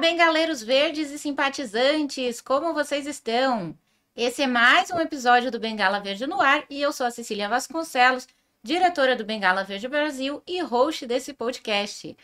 bengaleiros verdes e simpatizantes, como vocês estão? Esse é mais um episódio do Bengala Verde no ar e eu sou a Cecília Vasconcelos, diretora do Bengala Verde Brasil e host desse podcast.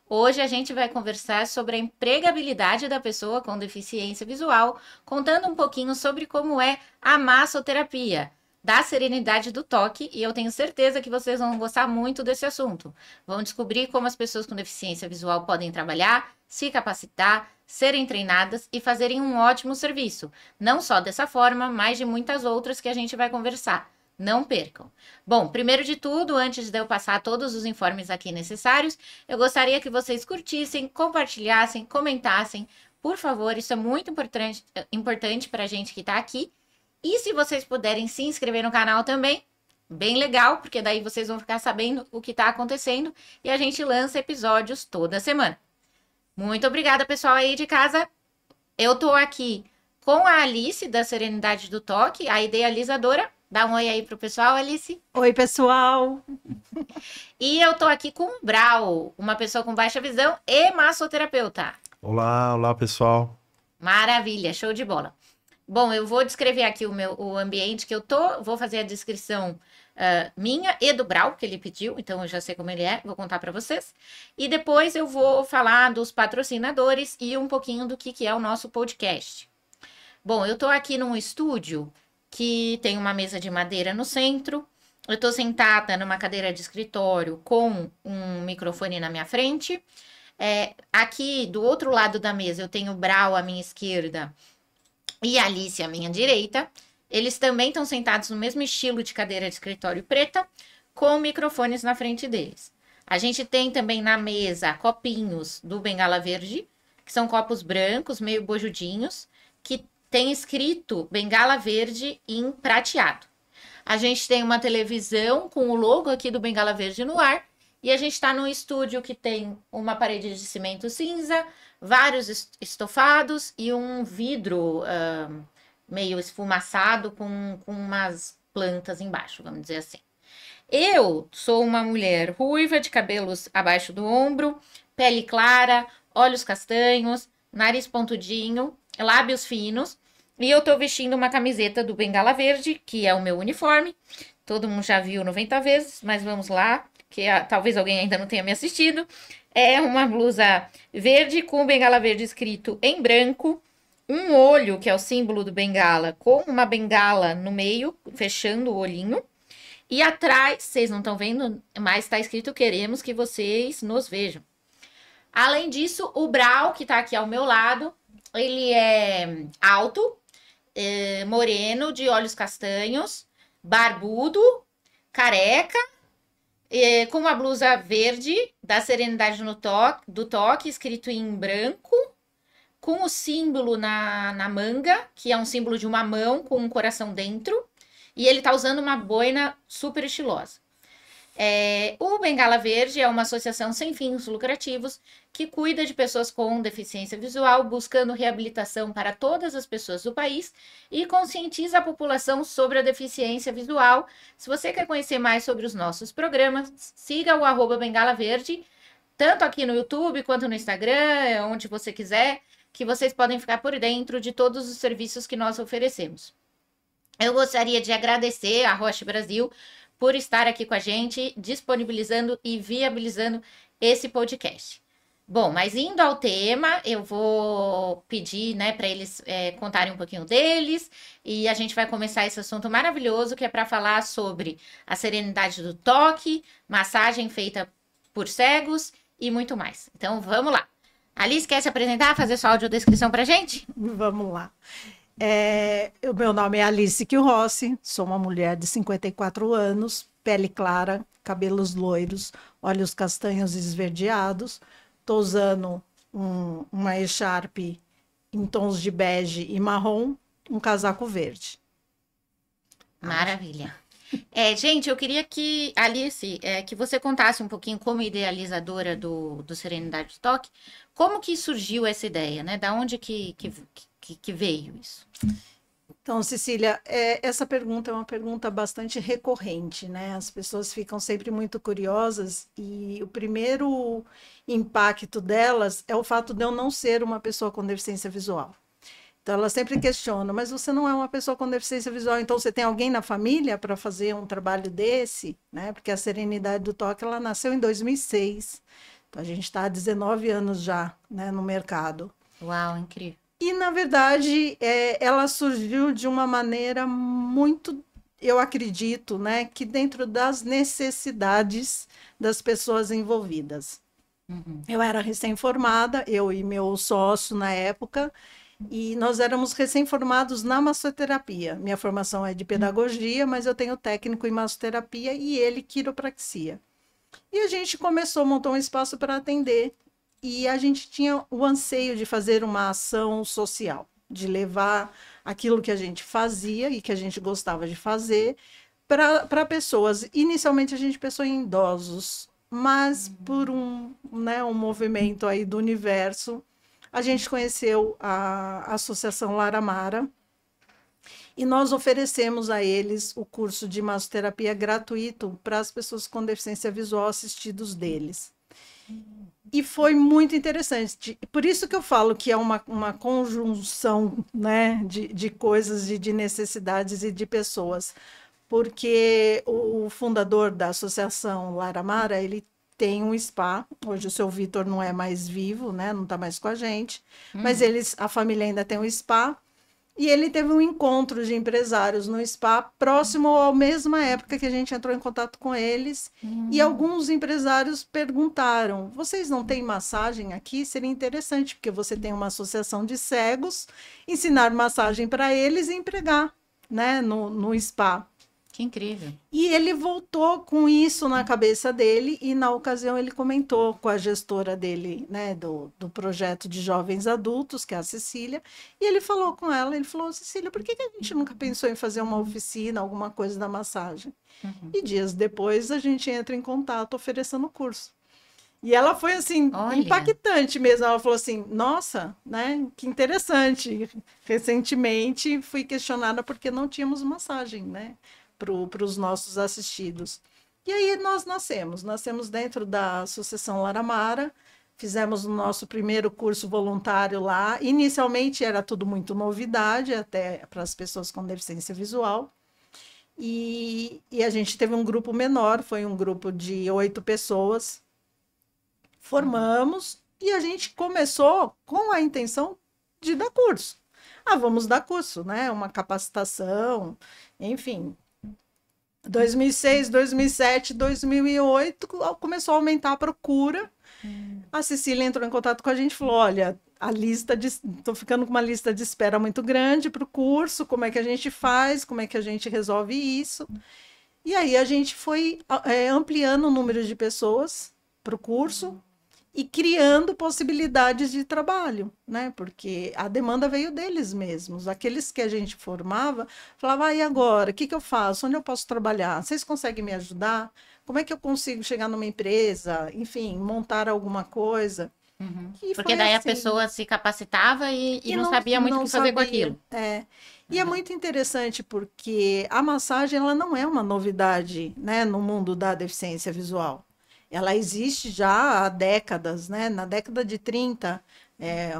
Hoje a gente vai conversar sobre a empregabilidade da pessoa com deficiência visual, contando um pouquinho sobre como é a massoterapia, da serenidade do toque, e eu tenho certeza que vocês vão gostar muito desse assunto. Vão descobrir como as pessoas com deficiência visual podem trabalhar, se capacitar, serem treinadas e fazerem um ótimo serviço. Não só dessa forma, mas de muitas outras que a gente vai conversar. Não percam. Bom, primeiro de tudo, antes de eu passar todos os informes aqui necessários, eu gostaria que vocês curtissem, compartilhassem, comentassem. Por favor, isso é muito importante para a gente que está aqui. E se vocês puderem se inscrever no canal também, bem legal, porque daí vocês vão ficar sabendo o que está acontecendo e a gente lança episódios toda semana. Muito obrigada, pessoal aí de casa. Eu tô aqui com a Alice, da Serenidade do Toque, a idealizadora. Dá um oi aí pro pessoal, Alice. Oi, pessoal. E eu tô aqui com o Brau, uma pessoa com baixa visão e massoterapeuta. Olá, pessoal. Maravilha, show de bola. Bom, eu vou descrever aqui o ambiente que eu tô, vou fazer a descrição minha e do Brau, que ele pediu, então eu já sei como ele é, vou contar para vocês. E depois eu vou falar dos patrocinadores e um pouquinho do que é o nosso podcast. Bom, eu tô aqui num estúdio que tem uma mesa de madeira no centro, eu tô sentada numa cadeira de escritório com um microfone na minha frente. Aqui do outro lado da mesa eu tenho o Brau à minha esquerda e a Alice à minha direita. Eles também estão sentados no mesmo estilo de cadeira de escritório preta, com microfones na frente deles. A gente tem também na mesa copinhos do Bengala Verde, que são copos brancos, meio bojudinhos, que tem escrito Bengala Verde em prateado. A gente tem uma televisão com o logo aqui do Bengala Verde no ar, e a gente está num estúdio que tem uma parede de cimento cinza, vários estofados e um vidro meio esfumaçado com umas plantas embaixo, vamos dizer assim. Eu sou uma mulher ruiva, de cabelos abaixo do ombro, pele clara, olhos castanhos, nariz pontudinho, lábios finos, e eu tô vestindo uma camiseta do Bengala Verde, que é o meu uniforme. Todo mundo já viu 90 vezes, mas vamos lá, que talvez alguém ainda não tenha me assistido. É uma blusa verde com o Bengala Verde escrito em branco, um olho, que é o símbolo do Bengala, com uma bengala no meio, fechando o olhinho. E atrás, vocês não estão vendo, mas está escrito queremos que vocês nos vejam. Além disso, o Brau, que está aqui ao meu lado, ele é alto, moreno, de olhos castanhos, barbudo, careca, com uma blusa verde da Serenidade do Toque, escrito em branco, com o símbolo na manga, que é um símbolo de uma mão com um coração dentro, e ele tá usando uma boina super estilosa. O Bengala Verde é uma associação sem fins lucrativos que cuida de pessoas com deficiência visual, buscando reabilitação para todas as pessoas do país e conscientiza a população sobre a deficiência visual. Se você quer conhecer mais sobre os nossos programas, siga o @Bengala Verde, tanto aqui no YouTube quanto no Instagram, onde você quiser, que vocês podem ficar por dentro de todos os serviços que nós oferecemos. Eu gostaria de agradecer a Roche Brasil por estar aqui com a gente, disponibilizando e viabilizando esse podcast. Bom, mas indo ao tema, eu vou pedir, para eles contarem um pouquinho deles, e a gente vai começar esse assunto maravilhoso, que é para falar sobre a serenidade do toque, massagem feita por cegos e muito mais. Então, vamos lá. Alice, quer se apresentar, fazer sua audiodescrição para a gente? Vamos lá. O meu nome é Alice Rossi, sou uma mulher de 54 anos, pele clara, cabelos loiros, olhos castanhos esverdeados. Estou usando uma echarpe em tons de bege e marrom, um casaco verde. Maravilha. Gente, eu queria que, Alice, que você contasse um pouquinho como idealizadora do Serenidade do Toque, como que surgiu essa ideia, né? Da onde que veio isso? Então, Cecília, essa pergunta é uma pergunta bastante recorrente, né? As pessoas ficam sempre muito curiosas e o primeiro impacto delas é o fato de eu não ser uma pessoa com deficiência visual. Então, elas sempre questionam, mas você não é uma pessoa com deficiência visual, então você tem alguém na família para fazer um trabalho desse, né? Porque a Serenidade do Toque, ela nasceu em 2006. Então, a gente está há 19 anos já, né, no mercado. Uau, incrível. E, na verdade, ela surgiu de uma maneira muito, eu acredito, né, que dentro das necessidades das pessoas envolvidas. Uhum. Eu era recém-formada, eu e meu sócio na época, e nós éramos recém-formados na massoterapia. Minha formação é de pedagogia, mas eu tenho técnico em massoterapia e ele quiropraxia. E a gente começou a montar um espaço para atender. E a gente tinha o anseio de fazer uma ação social, de levar aquilo que a gente fazia e que a gente gostava de fazer para pessoas. Inicialmente a gente pensou em idosos, mas por um movimento aí do universo, a gente conheceu a Associação Laramara e nós oferecemos a eles o curso de massoterapia gratuito para as pessoas com deficiência visual assistidos deles. E foi muito interessante. Por isso que eu falo que é uma conjunção, né, de coisas, de necessidades e de pessoas. Porque o fundador da Associação Laramara, ele tem um spa. Hoje o seu Vitor não é mais vivo, né, não está mais com a gente. Mas a família ainda tem um spa. E ele teve um encontro de empresários no spa próximo à mesma época que a gente entrou em contato com eles. E alguns empresários perguntaram: vocês não têm massagem aqui? Seria interessante, porque você tem uma associação de cegos, ensinar massagem para eles e empregar, né, no spa. Que incrível. E ele voltou com isso na cabeça dele e, na ocasião, ele comentou com a gestora dele, né, do projeto de jovens adultos, que é a Cecília, e ele falou com ela, ele falou: Cecília, por que a gente nunca pensou em fazer uma oficina, alguma coisa da massagem? E dias depois a gente entra em contato oferecendo o curso. E ela foi, assim, impactante mesmo. Ela falou assim: nossa, né, que interessante. Recentemente fui questionada porque não tínhamos massagem, né, para os nossos assistidos. E aí nós nascemos dentro da Associação Laramara, fizemos o nosso primeiro curso voluntário lá. Inicialmente era tudo muito novidade, até para as pessoas com deficiência visual. E a gente teve um grupo menor, foi um grupo de 8 pessoas. Formamos e a gente começou com a intenção de dar curso. Vamos dar curso, né? Uma capacitação, enfim. 2006, 2007, 2008, começou a aumentar a procura. A Cecília entrou em contato com a gente e falou: olha, estou ficando com uma lista de espera muito grande para o curso, como é que a gente faz, como é que a gente resolve isso? E aí a gente foi ampliando o número de pessoas para o curso e criando possibilidades de trabalho, né? Porque a demanda veio deles mesmos. Aqueles que a gente formava, falava: e agora? O que eu faço? Onde eu posso trabalhar? Vocês conseguem me ajudar? Como é que eu consigo chegar numa empresa? Enfim, montar alguma coisa? Porque daí a pessoa se capacitava e não sabia muito o que fazer com aquilo. E é muito interessante porque a massagem, ela não é uma novidade, né, no mundo da deficiência visual. Ela existe já há décadas, né? Na década de 30,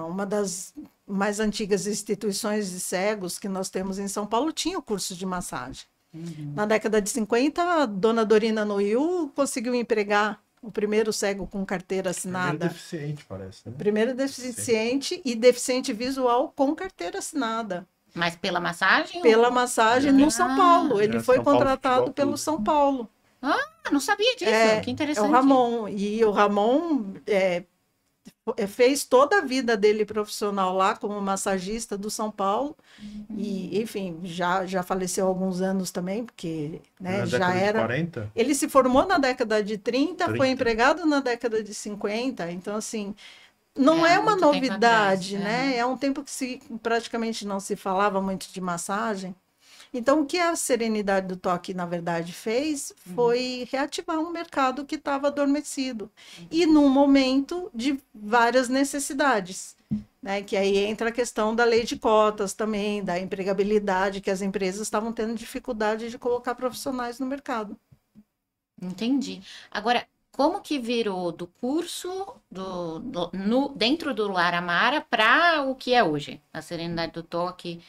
uma das mais antigas instituições de cegos que nós temos em São Paulo tinha o curso de massagem. Na década de 50, a dona Dorina Noiu conseguiu empregar o primeiro cego com carteira assinada. Primeiro deficiente, parece, né? Primeiro deficiente e deficiente visual com carteira assinada. Mas pela massagem? Pela massagem no São Paulo. Ele foi contratado pelo São Paulo. Não sabia disso. Que interessante. É o Ramon. E o Ramon fez toda a vida dele profissional lá como massagista do São Paulo. E, enfim, já faleceu há alguns anos também, porque, né, já era... 40? Ele se formou na década de 30, foi empregado na década de 50. Então, assim, não é uma novidade, né? É um tempo que praticamente não se falava muito de massagem. Então, o que a Serenidade do Toque, na verdade, fez foi reativar um mercado que estava adormecido. E num momento de várias necessidades. né? Que aí entra a questão da lei de cotas também, da empregabilidade, que as empresas estavam tendo dificuldade de colocar profissionais no mercado. Entendi. Agora, como que virou do curso dentro do Lar Amara para o que é hoje? A Serenidade do Toque,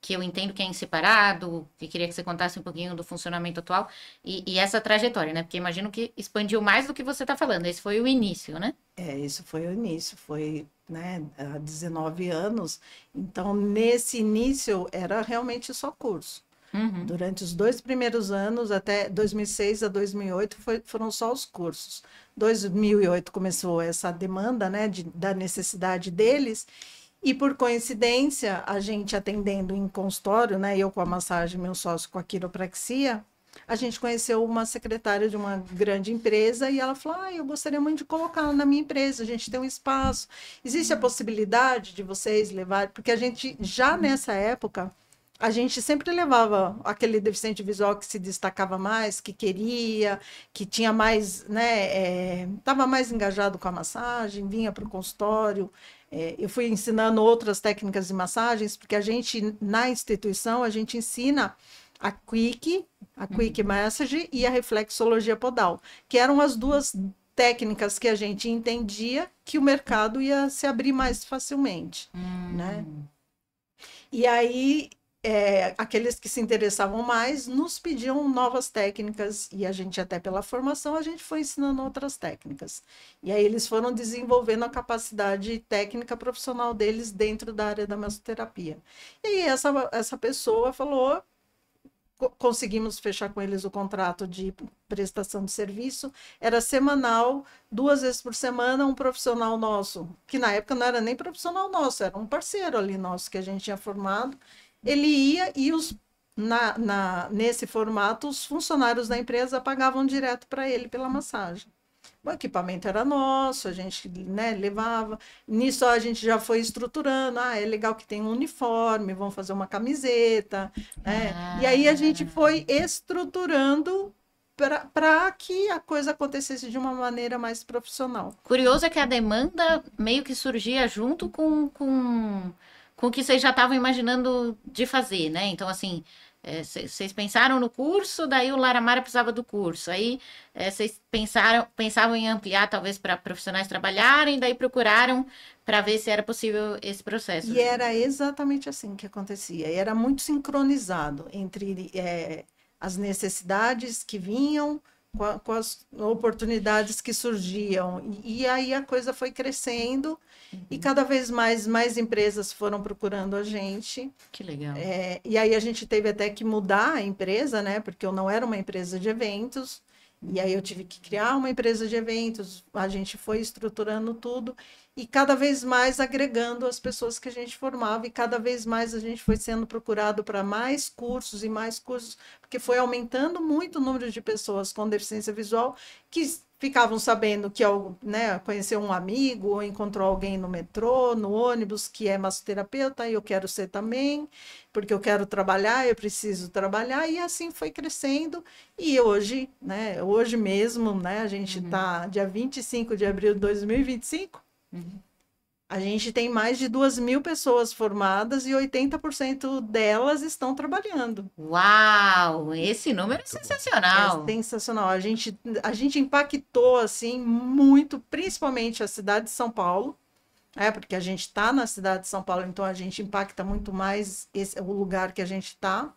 que eu entendo que é em separado, que queria que você contasse um pouquinho do funcionamento atual e essa trajetória, né? Porque imagino que expandiu mais do que você está falando. Esse foi o início, né? Isso foi o início, foi, né, há 19 anos. Então, nesse início, era realmente só curso. Uhum. Durante os 2 primeiros anos, até 2006 a 2008, foram só os cursos. 2008 começou essa demanda, né, da necessidade deles, e por coincidência, a gente atendendo em consultório, né, eu com a massagem, meu sócio com a quiropraxia, a gente conheceu uma secretária de uma grande empresa e ela falou: eu gostaria muito de colocar na minha empresa, a gente tem um espaço. Existe a possibilidade de vocês levarem, porque a gente já nessa época a gente sempre levava aquele deficiente visual que se destacava mais, que queria, que tinha mais, né, estava mais engajado com a massagem, vinha para o consultório. Eu fui ensinando outras técnicas de massagens, porque a gente, na instituição, a gente ensina a Quick Massage e a reflexologia podal, que eram as duas técnicas que a gente entendia que o mercado ia se abrir mais facilmente, né? E aí, aqueles que se interessavam mais nos pediam novas técnicas e a gente, até pela formação, a gente foi ensinando outras técnicas. E aí eles foram desenvolvendo a capacidade técnica profissional deles dentro da área da massoterapia. E aí essa pessoa falou, conseguimos fechar com eles o contrato de prestação de serviço, era semanal, 2 vezes por semana, um profissional nosso, que na época não era nem profissional nosso, era um parceiro ali nosso que a gente tinha formado, ele ia e nesse formato, os funcionários da empresa pagavam direto para ele pela massagem. O equipamento era nosso, a gente, né, levava. Nisso a gente já foi estruturando. É legal que tem um uniforme, vamos fazer uma camiseta, né? E aí a gente foi estruturando para que a coisa acontecesse de uma maneira mais profissional. Curioso é que a demanda meio que surgia junto com o que vocês já estavam imaginando de fazer, né? Então, assim, vocês pensaram no curso, daí o Lar Amara precisava do curso. Aí vocês pensavam em ampliar, talvez, para profissionais trabalharem, daí procuraram para ver se era possível esse processo. E era exatamente assim que acontecia. E era muito sincronizado entre as necessidades que vinham com as oportunidades que surgiam. E aí a coisa foi crescendo e cada vez mais empresas foram procurando a gente. Que legal. E aí a gente teve até que mudar a empresa, né? Porque eu não era uma empresa de eventos. E aí eu tive que criar uma empresa de eventos, a gente foi estruturando tudo e cada vez mais agregando as pessoas que a gente formava e cada vez mais a gente foi sendo procurado para mais cursos e mais cursos, porque foi aumentando muito o número de pessoas com deficiência visual que ficavam sabendo que, né, conheceu um amigo ou encontrou alguém no metrô, no ônibus, que é massoterapeuta, e eu quero ser também, porque eu quero trabalhar, eu preciso trabalhar, e assim foi crescendo. E hoje, né, hoje mesmo, né, a gente está dia 25 de abril de 2025, a gente tem mais de 2.000 pessoas formadas e 80% delas estão trabalhando. Uau! Esse número é sensacional. É sensacional. A gente impactou assim muito, principalmente a cidade de São Paulo, porque a gente está na cidade de São Paulo, então a gente impacta muito mais o lugar que a gente está.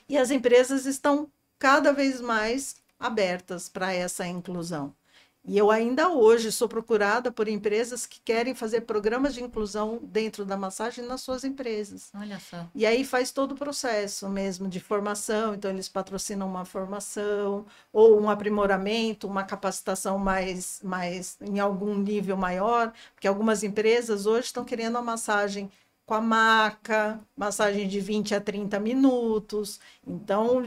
E as empresas estão cada vez mais abertas para essa inclusão. E eu ainda hoje sou procurada por empresas que querem fazer programas de inclusão dentro da massagem nas suas empresas. Olha só. E aí faz todo o processo mesmo de formação, então eles patrocinam uma formação ou um aprimoramento, uma capacitação mais em algum nível maior, porque algumas empresas hoje estão querendo a massagem com a maca, massagem de 20 a 30 minutos. Então,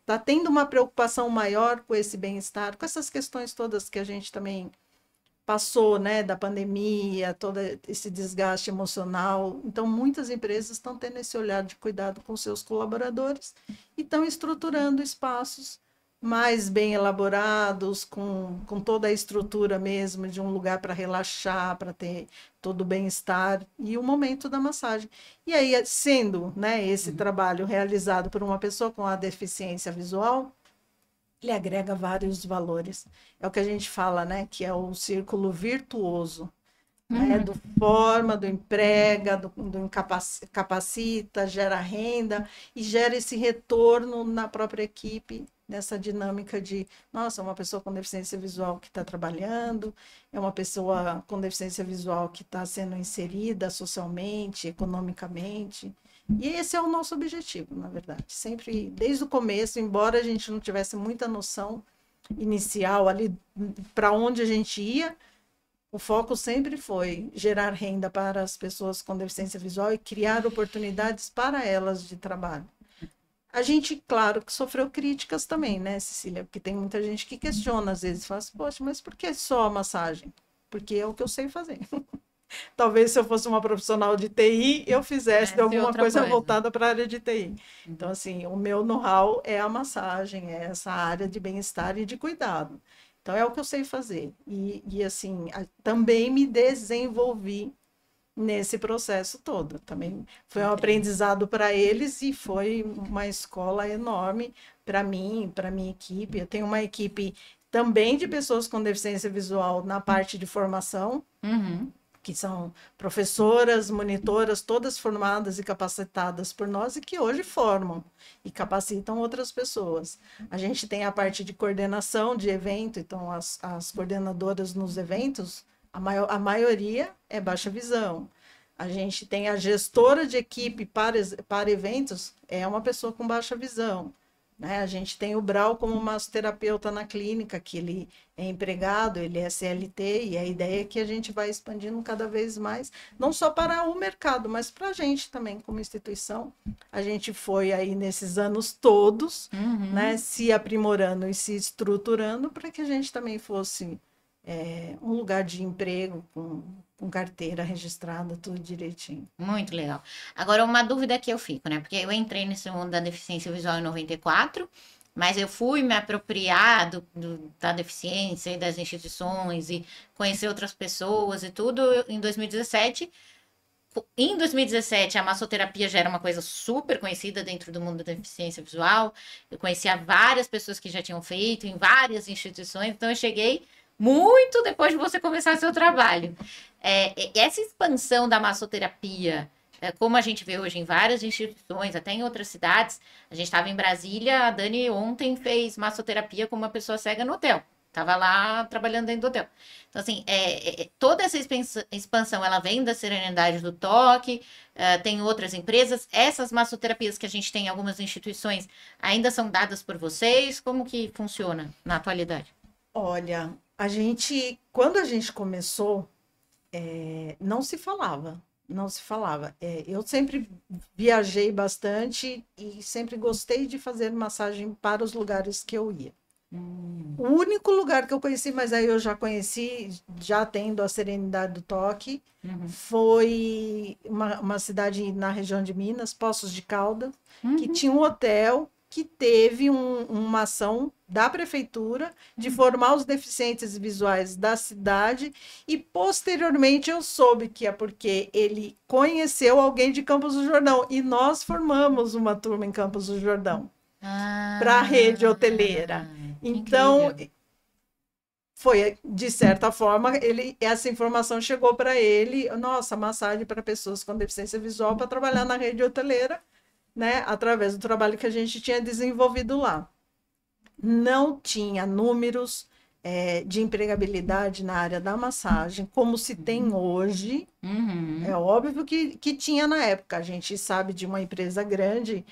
está tendo uma preocupação maior com esse bem-estar, com essas questões todas que a gente também passou, né, da pandemia, todo esse desgaste emocional. Então, muitas empresas estão tendo esse olhar de cuidado com seus colaboradores e estão estruturando espaços, mais bem elaborados, com toda a estrutura mesmo, de um lugar para relaxar, para ter todo o bem-estar e o momento da massagem. E aí, sendo, né, esse trabalho realizado por uma pessoa com a deficiência visual, ele agrega vários valores. É o que a gente fala, né, que é o círculo virtuoso. Né, do forma, do emprega, do capacita, gera renda e gera esse retorno na própria equipe, nessa dinâmica de, nossa, uma pessoa com deficiência visual que está trabalhando, é uma pessoa com deficiência visual que está sendo inserida socialmente, economicamente. E esse é o nosso objetivo, na verdade. Sempre, desde o começo, embora a gente não tivesse muita noção inicial ali para onde a gente ia, o foco sempre foi gerar renda para as pessoas com deficiência visual e criar oportunidades para elas de trabalho. A gente, claro, que sofreu críticas também, né, Cecília? Porque tem muita gente que questiona, às vezes, fala assim, poxa, mas por que só a massagem? Porque é o que eu sei fazer. Talvez se eu fosse uma profissional de TI, eu fizesse alguma coisa voltada para a área de TI. Então, assim, o meu know-how é a massagem, é essa área de bem-estar e de cuidado. Então, é o que eu sei fazer. E assim, também me desenvolvi nesse processo todo. Também foi um aprendizado para eles e foi uma escola enorme para mim, para minha equipe. Eu tenho uma equipe também de pessoas com deficiência visual na parte de formação, que são professoras, monitoras, todas formadas e capacitadas por nós e que hoje formam e capacitam outras pessoas. A gente tem a parte de coordenação de evento, então as coordenadoras nos eventos, a maioria é baixa visão. A gente tem a gestora de equipe para eventos, é uma pessoa com baixa visão. Né? A gente tem o Brau como massoterapeuta na clínica, que ele é empregado, ele é CLT, e a ideia é que a gente vai expandindo cada vez mais, não só para o mercado, mas para a gente também, como instituição. A gente foi aí nesses anos todos, né, se aprimorando e se estruturando para que a gente também fosse um lugar de emprego com carteira registrada, tudo direitinho. Muito legal. Agora, uma dúvida que eu fico, né? Porque eu entrei nesse mundo da deficiência visual em 94, mas eu fui me apropriar da deficiência e das instituições e conhecer outras pessoas e tudo em 2017. Em 2017, a massoterapia já era uma coisa super conhecida dentro do mundo da deficiência visual. Eu conhecia várias pessoas que já tinham feito em várias instituições, então eu cheguei muito depois de você começar seu trabalho. Essa expansão da massoterapia, como a gente vê hoje em várias instituições, até em outras cidades, a gente estava em Brasília, a Dani ontem fez massoterapia com uma pessoa cega no hotel. Estava lá trabalhando dentro do hotel. Então, assim, toda essa expansão, ela vem da Serenidade do Toque, tem outras empresas. Essas massoterapias que a gente tem em algumas instituições ainda são dadas por vocês? Como que funciona na atualidade? Olha, quando a gente começou, não se falava. Eu sempre viajei bastante e sempre gostei de fazer massagem para os lugares que eu ia. O único lugar que eu conheci, mas aí eu já conheci, já tendo a Serenidade do Toque, foi uma cidade na região de Minas, Poços de Caldas, que tinha um hotel que teve uma ação da prefeitura de formar os deficientes visuais da cidade e posteriormente eu soube que é porque ele conheceu alguém de Campos do Jordão e nós formamos uma turma em Campos do Jordão para a rede hoteleira. Então, foi, de certa forma, essa informação chegou para ele, nossa, massagem para pessoas com deficiência visual para trabalhar na rede hoteleira, né, através do trabalho que a gente tinha desenvolvido lá. Não tinha números de empregabilidade na área da massagem, como se tem hoje. É óbvio que tinha na época. A gente sabe de uma empresa grande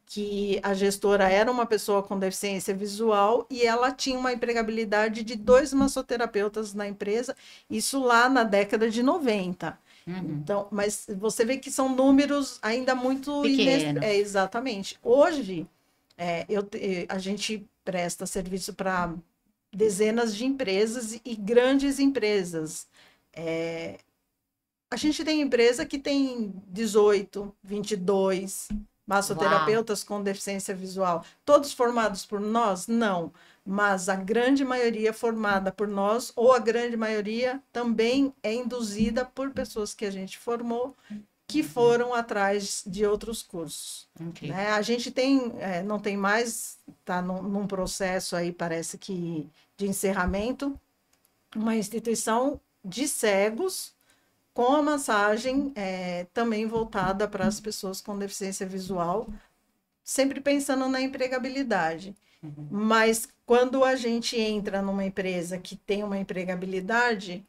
que a gestora era uma pessoa com deficiência visual e ela tinha uma empregabilidade de 2 massoterapeutas na empresa, isso lá na década de 90. Então, mas você vê que são números ainda muito pequenos. Exatamente. Hoje, a gente presta serviço para dezenas de empresas e grandes empresas. A gente tem empresa que tem 18, 22 massoterapeutas com deficiência visual. Todos formados por nós? Não. mas a grande maioria é formada por nós, ou a grande maioria também é induzida por pessoas que a gente formou, que foram atrás de outros cursos. Né? A gente tem, não tem mais, está num processo aí, parece que de encerramento, uma instituição de cegos com a massagem também voltada para as pessoas com deficiência visual, sempre pensando na empregabilidade. Mas quando a gente entra numa empresa que tem uma empregabilidade,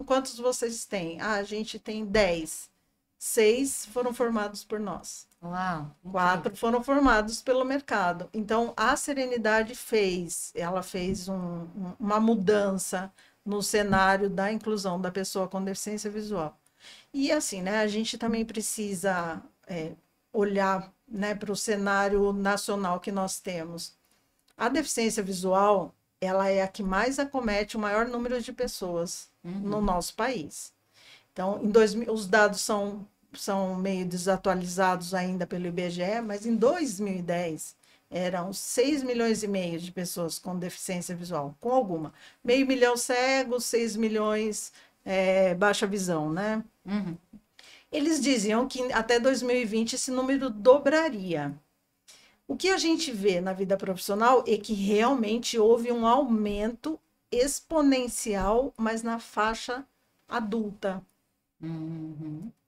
quantos vocês têm? Ah, a gente tem 10. 6 foram formados por nós. Uau! 4 foram formados pelo mercado. Então, a Serenidade ela fez uma mudança no cenário da inclusão da pessoa com deficiência visual. E assim, né, a gente também precisa olhar, né, para o cenário nacional que nós temos. A deficiência visual, ela é a que mais acomete o maior número de pessoas no nosso país. Então, os dados são meio desatualizados ainda pelo IBGE, mas em 2010 eram 6 milhões e meio de pessoas com deficiência visual, com alguma. 500 mil cegos, 6 milhões baixa visão, né? Eles diziam que até 2020 esse número dobraria. O que a gente vê na vida profissional é que realmente houve um aumento exponencial, mas na faixa adulta.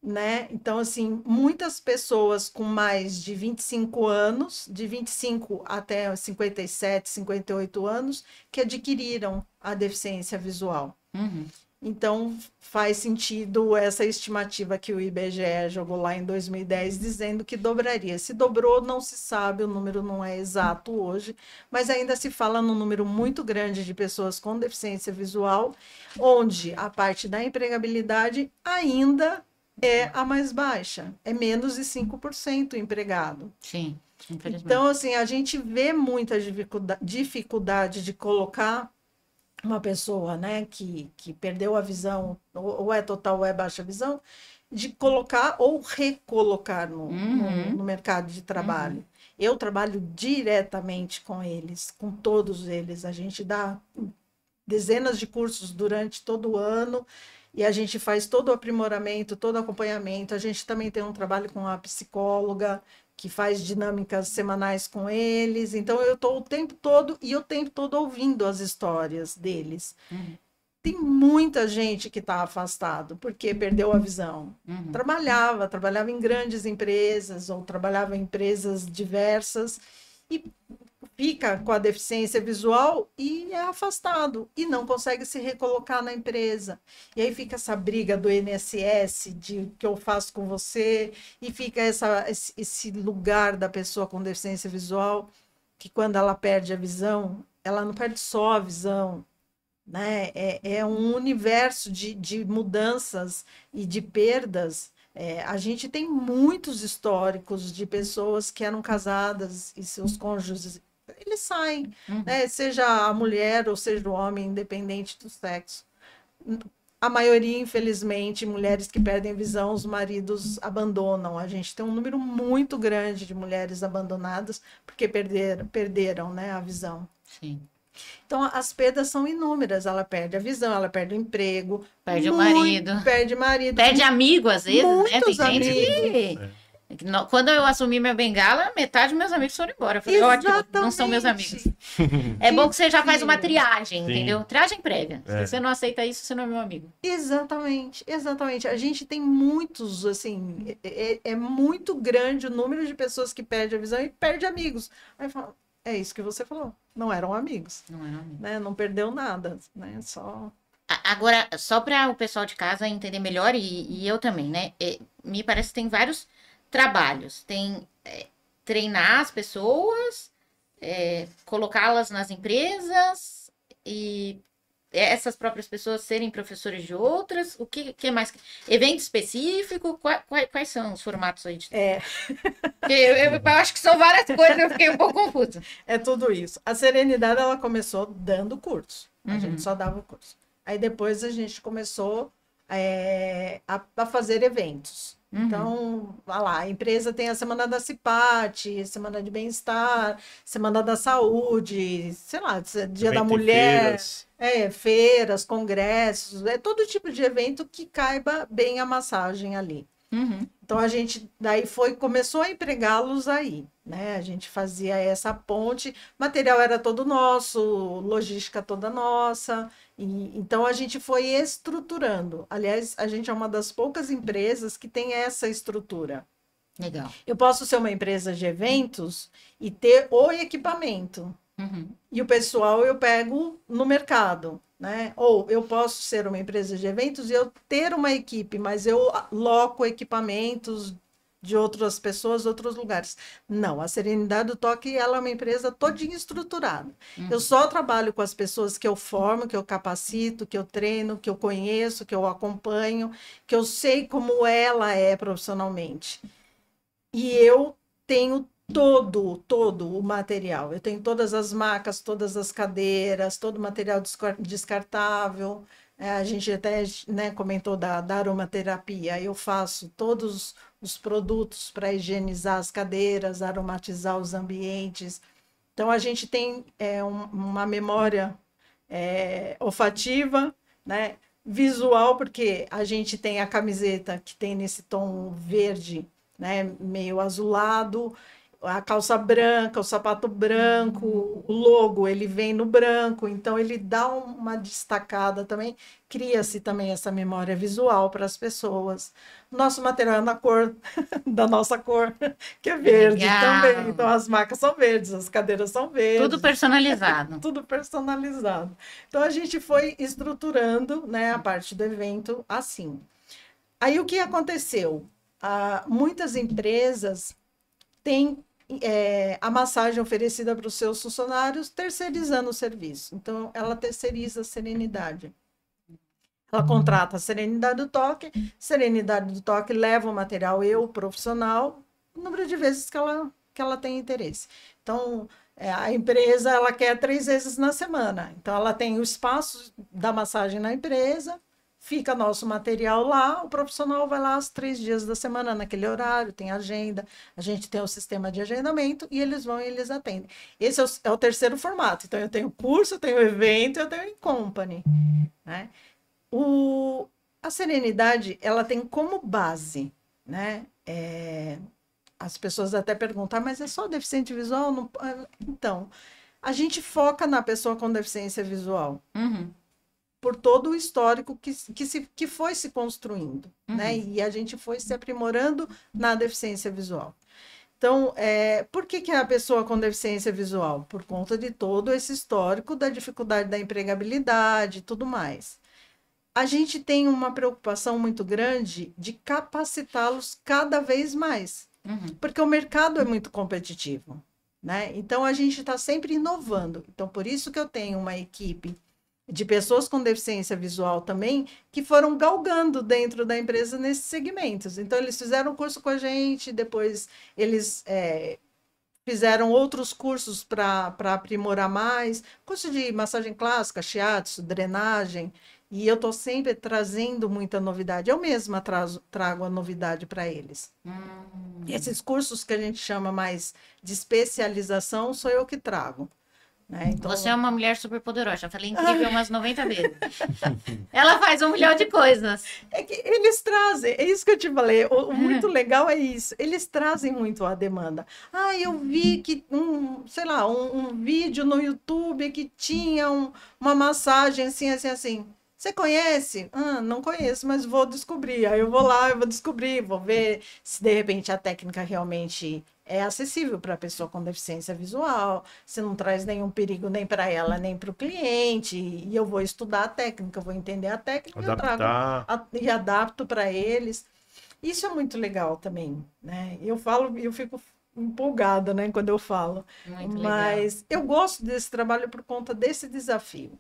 Né? Então, assim, muitas pessoas com mais de 25 anos, de 25 até 57, 58 anos, que adquiriram a deficiência visual. Então, faz sentido essa estimativa que o IBGE jogou lá em 2010, dizendo que dobraria. Se dobrou, não se sabe, o número não é exato hoje, mas ainda se fala num número muito grande de pessoas com deficiência visual, onde a parte da empregabilidade ainda é a mais baixa, é menos de 5% empregado. Sim, infelizmente. Então, assim, a gente vê muita dificuldade de colocar uma pessoa, né, que perdeu a visão, ou é total ou é baixa visão, de colocar ou recolocar no mercado de trabalho. Eu trabalho diretamente com eles, com todos eles. A gente dá dezenas de cursos durante todo o ano e a gente faz todo o aprimoramento, todo o acompanhamento. A gente também tem um trabalho com a psicóloga, que faz dinâmicas semanais com eles. Então, eu estou o tempo todo ouvindo as histórias deles. Tem muita gente que está afastado porque perdeu a visão. Trabalhava em grandes empresas ou trabalhava em empresas diversas e fica com a deficiência visual e é afastado e não consegue se recolocar na empresa. E aí fica essa briga do INSS de o que eu faço com você, e fica esse lugar da pessoa com deficiência visual, que quando ela perde a visão, ela não perde só a visão, né? É um universo de mudanças e de perdas. A gente tem muitos históricos de pessoas que eram casadas e seus cônjuges, eles saem, né? Seja a mulher ou seja o homem, independente do sexo. A maioria, infelizmente, mulheres que perdem visão, os maridos abandonam. A gente tem um número muito grande de mulheres abandonadas porque perderam, né, a visão. Sim. Então, as perdas são inúmeras. Ela perde a visão, ela perde o emprego. Perde o marido. Perde amigo, às vezes, né? Tem gente que... Quando eu assumi minha bengala, metade dos meus amigos foram embora. Eu falei, ótimo, não são meus amigos. É bom que você já faz uma triagem, entendeu? Triagem prévia. Se você não aceita isso, você não é meu amigo. Exatamente, exatamente. A gente tem muitos, assim, é muito grande o número de pessoas que perdem a visão e perde amigos. Aí fala, é isso que você falou, não eram amigos. Não eram amigos. Né? Não perdeu nada, né? Só... Agora, só para o pessoal de casa entender melhor, e eu também, né? Me parece que tem vários trabalhos. Tem treinar as pessoas, colocá-las nas empresas e essas próprias pessoas serem professores de outras. O que mais? Evento específico? Quais são os formatos aí? Eu acho que são várias coisas, eu fiquei um pouco confusa. É tudo isso. A Serenidade, ela começou dando curso. A gente só dava curso. Aí depois a gente começou a fazer eventos. Então, vai lá, a empresa tem a Semana da CIPAT, Semana de Bem-Estar, Semana da Saúde, sei lá, Dia da Evento em Mulher, feiras. feiras, congressos, todo tipo de evento que caiba bem a massagem ali. Então a gente daí começou a empregá-los aí, né? A gente fazia essa ponte, material era todo nosso, logística toda nossa, e então a gente foi estruturando. Aliás, a gente é uma das poucas empresas que tem essa estrutura. Legal. Eu posso ser uma empresa de eventos e ter o equipamento. E o pessoal eu pego no mercado, né? Ou eu posso ser uma empresa de eventos e eu ter uma equipe, mas eu loco equipamentos de outras pessoas, outros lugares. Não, a Serenidade do Toque, ela é uma empresa todinha estruturada. Eu só trabalho com as pessoas que eu formo, que eu capacito, que eu treino, que eu conheço, que eu acompanho, que eu sei como ela é profissionalmente. E eu tenho todo o material. Eu tenho todas as macas, todas as cadeiras, todo o material descartável. A gente até, né, comentou da aromaterapia. Eu faço todos os produtos para higienizar as cadeiras, aromatizar os ambientes. Então, a gente tem uma memória olfativa, né, visual, porque a gente tem a camiseta que tem nesse tom verde, né, meio azulado, a calça branca, o sapato branco, o logo ele vem no branco, então ele dá uma destacada também, cria-se também essa memória visual para as pessoas. Nosso material é na cor da nossa cor, que é verde também, então Legal. as macas são verdes, as cadeiras são Tudo verdes, personalizado. tudo personalizado. Então a gente foi estruturando, né, a parte do evento assim. Aí o que aconteceu? Muitas empresas têm a massagem oferecida para os seus funcionários terceirizando o serviço. Então, ela terceiriza a Serenidade. Ela contrata a Serenidade do Toque leva o material, o profissional, o número de vezes que ela tem interesse. Então, a empresa ela quer 3 vezes na semana. Então, ela tem o espaço da massagem na empresa, fica nosso material lá, o profissional vai lá os 3 dias da semana, naquele horário, tem agenda, a gente tem o sistema de agendamento e eles vão e eles atendem. Esse é o terceiro formato. Então, eu tenho curso, eu tenho evento, eu tenho in company, né? A Serenidade, ela tem como base, né? As pessoas até perguntam, mas é só deficiente visual? Não... Então, a gente foca na pessoa com deficiência visual. Por todo o histórico que foi se construindo, né? E a gente foi se aprimorando na deficiência visual. Então, por que a pessoa com deficiência visual? Por conta de todo esse histórico da dificuldade da empregabilidade e tudo mais. A gente tem uma preocupação muito grande de capacitá-los cada vez mais, porque o mercado é muito competitivo, né? Então, a gente está sempre inovando. Então, por isso que eu tenho uma equipe de pessoas com deficiência visual também, que foram galgando dentro da empresa nesses segmentos. Então, eles fizeram um curso com a gente, depois eles fizeram outros cursos para aprimorar mais, curso de massagem clássica, shiatsu, drenagem, e eu estou sempre trazendo muita novidade. Eu mesma trago a novidade para eles. E esses cursos que a gente chama mais de especialização, sou eu que trago. Né? Então, você é uma mulher super poderosa. Já falei incrível umas 90 vezes. Ela faz 1 milhão de coisas. É que eles trazem, é isso que eu te falei. O muito legal é isso. Eles trazem muito a demanda. Eu vi que sei lá, um vídeo no YouTube que tinha uma massagem assim, assim, assim. Você conhece? Não conheço, mas vou descobrir. Aí eu vou lá, eu vou descobrir, vou ver se de repente a técnica realmente é acessível para a pessoa com deficiência visual, se não traz nenhum perigo nem para ela, nem para o cliente. E eu vou estudar a técnica, vou entender a técnica, eu trago e adapto para eles. Isso é muito legal também, né? Eu falo, eu fico empolgada, né, quando eu falo. Muito Mas legal. eu gosto desse trabalho por conta desse desafio.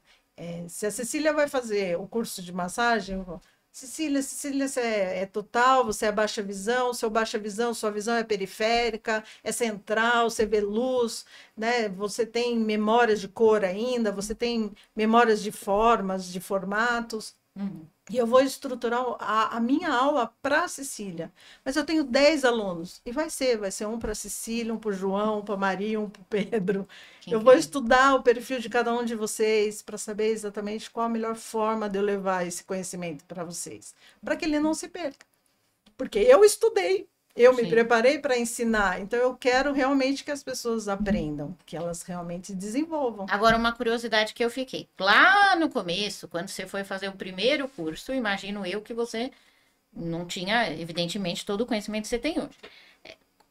Se a Cecília vai fazer o curso de massagem, Cecília, você é total, você é baixa visão, sua visão é periférica, é central, você vê luz, né? Você tem memórias de cor ainda, você tem memórias de formas, de formatos. Uhum. E eu vou estruturar a minha aula para a Cecília. Mas eu tenho 10 alunos. E vai ser um para a Cecília, um para o João, um para a Maria, um para o Pedro. Que Eu vou incrível. estudar o perfil de cada um de vocês para saber exatamente qual a melhor forma de eu levar esse conhecimento para vocês. Para que ele não se perca. Porque eu estudei, eu me Sim. preparei para ensinar. Então eu quero realmente que as pessoas aprendam, que elas realmente desenvolvam. Agora, uma curiosidade que eu fiquei. Lá no começo, quando você foi fazer o primeiro curso, imagino eu que você não tinha, evidentemente, todo o conhecimento que você tem hoje.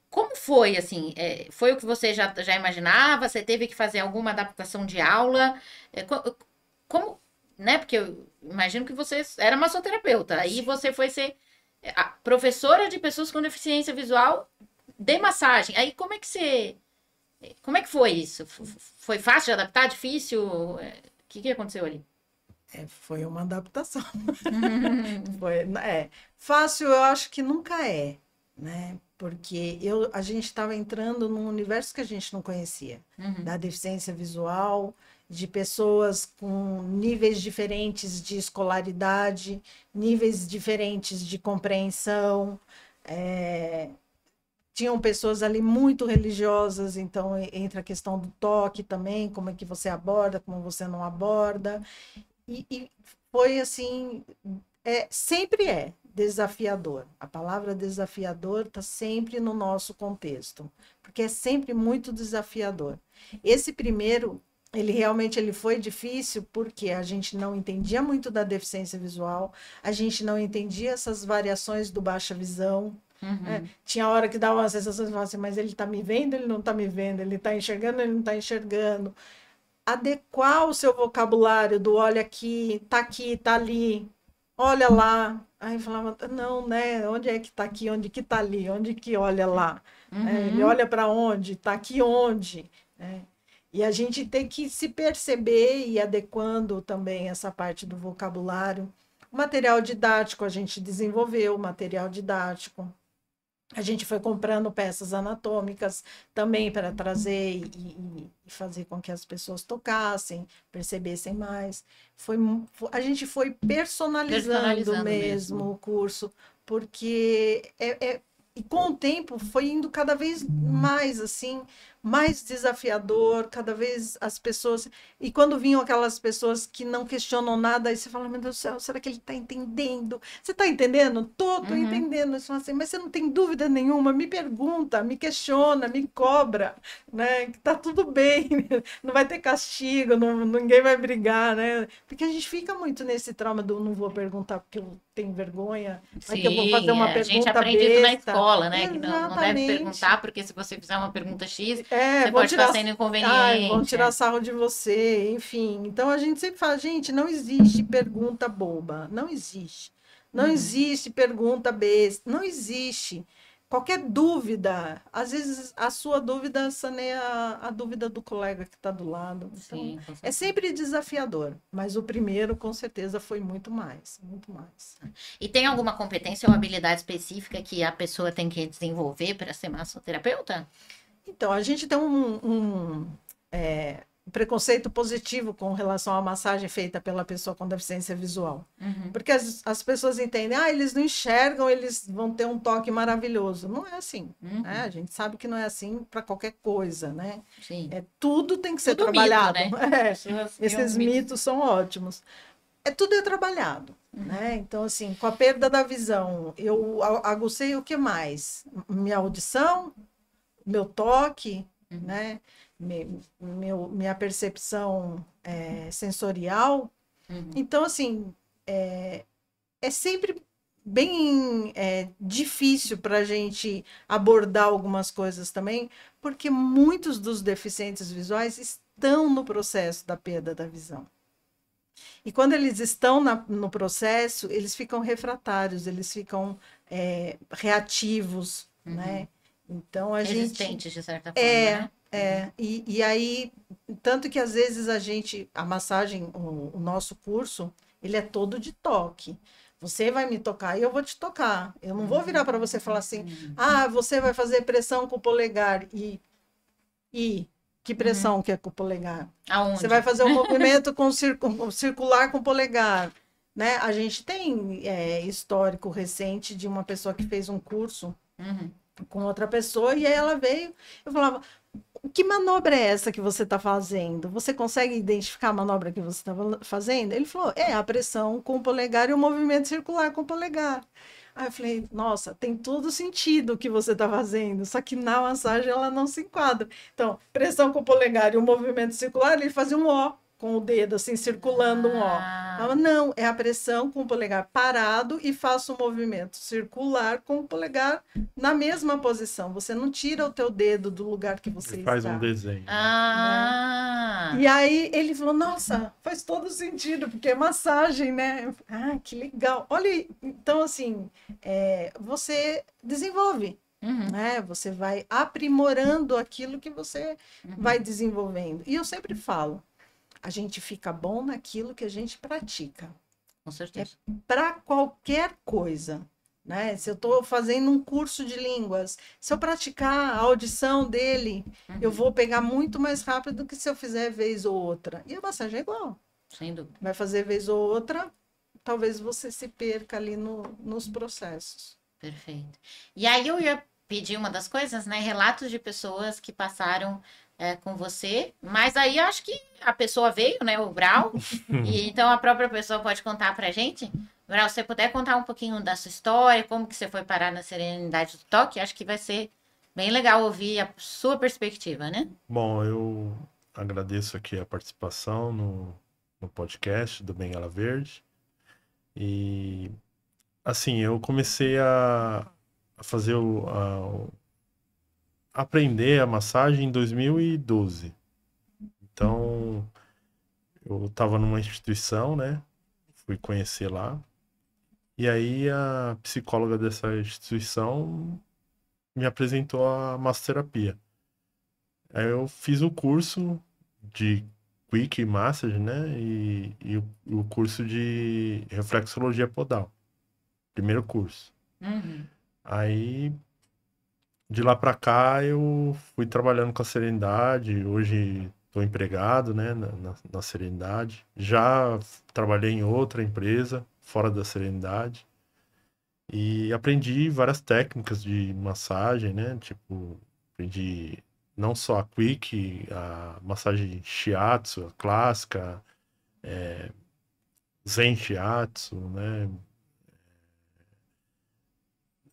Como foi, assim? Foi o que você já imaginava? Você teve que fazer alguma adaptação de aula? Como, né? Porque eu imagino que você era massoterapeuta. Aí você foi ser a professora de pessoas com deficiência visual de massagem. Aí como é que foi isso? Foi fácil de adaptar? Difícil? O que aconteceu ali? Foi uma adaptação. Fácil, eu acho que nunca é, né? Porque a gente estava entrando num universo que a gente não conhecia, da deficiência visual, de pessoas com níveis diferentes de escolaridade, níveis diferentes de compreensão. Tinham pessoas ali muito religiosas, então entra a questão do toque também, como é que você aborda, como você não aborda. E foi assim, sempre é desafiador. A palavra desafiador está sempre no nosso contexto, porque é sempre muito desafiador. Esse primeiro, ele foi difícil porque a gente não entendia muito da deficiência visual, a gente não entendia essas variações do baixa visão. Tinha hora que dava uma sensação de falar assim, mas ele está me vendo, ele não está me vendo, ele está enxergando, ele não está enxergando. Adequar o seu vocabulário do olha aqui, tá ali, olha lá. Aí eu falava, não, né? Onde é que tá aqui? Onde que tá ali? Onde que olha lá? Ele olha para onde? Tá aqui onde? E a gente tem que se perceber e adequando também essa parte do vocabulário. O material didático, a gente desenvolveu o material didático. A gente foi comprando peças anatômicas também para trazer e fazer com que as pessoas tocassem, percebessem mais. A gente foi personalizando mesmo o curso, porque e com o tempo foi indo cada vez mais assim, mais desafiador, cada vez as pessoas. E quando vinham aquelas pessoas que não questionam nada, aí você fala, meu Deus do céu, será que ele está entendendo? Você está entendendo? Tô entendendo. Você fala assim, mas você não tem dúvida nenhuma, me pergunta, me questiona, me cobra, né? Que tá tudo bem, não vai ter castigo, ninguém vai brigar, né? Porque a gente fica muito nesse trauma do não vou perguntar porque eu tenho vergonha, mas que eu vou fazer uma a gente pergunta aprende isso na besta. escola, né? Que não deve Exatamente. perguntar, porque se você fizer uma pergunta X, você vão pode tirar, estar sendo inconveniente. vão tirar sarro de você, enfim. Então a gente sempre fala, gente, não existe pergunta boba, não existe. Não existe pergunta besta, não existe. Qualquer dúvida, às vezes a sua dúvida saneia a dúvida do colega que está do lado. Então, Sim, é sempre desafiador, mas o primeiro, com certeza, foi muito mais, muito mais. E tem alguma competência ou habilidade específica que a pessoa tem que desenvolver para ser massoterapeuta? Então, a gente tem um preconceito positivo com relação à massagem feita pela pessoa com deficiência visual. Porque as pessoas entendem, eles não enxergam, eles vão ter um toque maravilhoso. Não é assim. Né? A gente sabe que não é assim para qualquer coisa, né? Sim. Tudo tem que ser Tudo trabalhado. Mito, né? Esses mitos são ótimos. Tudo é trabalhado. Né? Então, assim, com a perda da visão, eu agucei o que mais? Minha audição, meu toque, né? Minha percepção sensorial. Então, assim, é sempre bem difícil para a gente abordar algumas coisas também, porque muitos dos deficientes visuais estão no processo da perda da visão. E quando eles estão no processo, eles ficam refratários, eles ficam reativos, né? Então, resistentes, de certa forma, né? E aí, tanto que às vezes a massagem, o nosso curso, ele é todo de toque. Você vai me tocar e eu vou te tocar. Eu não vou virar para você e falar assim, você vai fazer pressão com o polegar. E que pressão que é com o polegar? Aonde? Você vai fazer um movimento circular com o polegar. né? A gente tem histórico recente de uma pessoa que fez um curso com outra pessoa e aí ela veio, eu falava, que manobra é essa que você está fazendo? Você consegue identificar a manobra que você está fazendo? Ele falou, é a pressão com o polegar e o movimento circular com o polegar. Aí eu falei, nossa, tem todo sentido o que você está fazendo, só que na massagem ela não se enquadra. Então, pressão com o polegar e o movimento circular, ele fazia um O com o dedo, assim, circulando um O. Ela, não, é a pressão com o polegar parado e faço um movimento circular com o polegar na mesma posição. Você não tira o teu dedo do lugar que você Ele faz está. um desenho. Ah, E aí ele falou, nossa, faz todo sentido, porque é massagem, né? Ah, que legal. Olha, então assim, você desenvolve, né? Você vai aprimorando aquilo que você vai desenvolvendo. E eu sempre falo, a gente fica bom naquilo que a gente pratica. com certeza. Para qualquer coisa, né? Se eu estou fazendo um curso de línguas, se eu praticar a audição dele, eu vou pegar muito mais rápido do que se eu fizer vez ou outra. E a massagem é igual. Sem dúvida. Vai fazer vez ou outra, talvez você se perca ali nos processos. Perfeito. E aí eu ia pedir uma das coisas, né? Relatos de pessoas que passaram com você, mas aí eu acho que a pessoa veio, né? O Brau, e então a própria pessoa pode contar pra gente. Brau, se você puder contar um pouquinho da sua história, como que você foi parar na Serenidade do Toque, acho que vai ser bem legal ouvir a sua perspectiva, né? Bom, eu agradeço aqui a participação no podcast do Bengala Verde. E, assim, eu comecei a fazer aprender a massagem em 2012. Então, eu estava numa instituição, né? Fui conhecer lá. E aí a psicóloga dessa instituição me apresentou a massoterapia. Aí eu fiz o curso de Quick Massage, né? E o curso de reflexologia podal. Primeiro curso. Aí, de lá pra cá, eu fui trabalhando com a Serenidade. Hoje estou empregado, né? Na Serenidade. Já trabalhei em outra empresa, fora da Serenidade. E aprendi várias técnicas de massagem, né? Tipo, aprendi não só a Quick, a massagem Shiatsu, a clássica, Zen Shiatsu, né?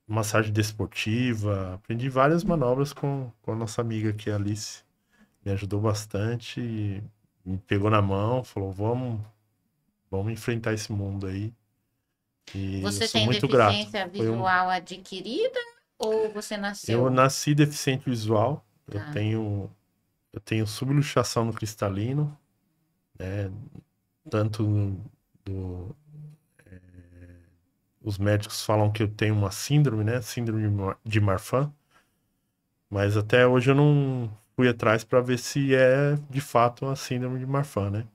Massagem desportiva. Aprendi várias manobras com a nossa amiga aqui, a Alice. Me ajudou bastante, e me pegou na mão, falou, vamos enfrentar esse mundo aí. E eu Você sou tem muito grato. deficiência Foi visual adquirida ou você Eu nasceu? nasci deficiente visual, Tá. eu tenho subluxação no cristalino, né? Tanto os médicos falam que eu tenho uma síndrome, né? Síndrome de Marfan, mas até hoje eu não fui atrás para ver se é de fato a síndrome de Marfan, né?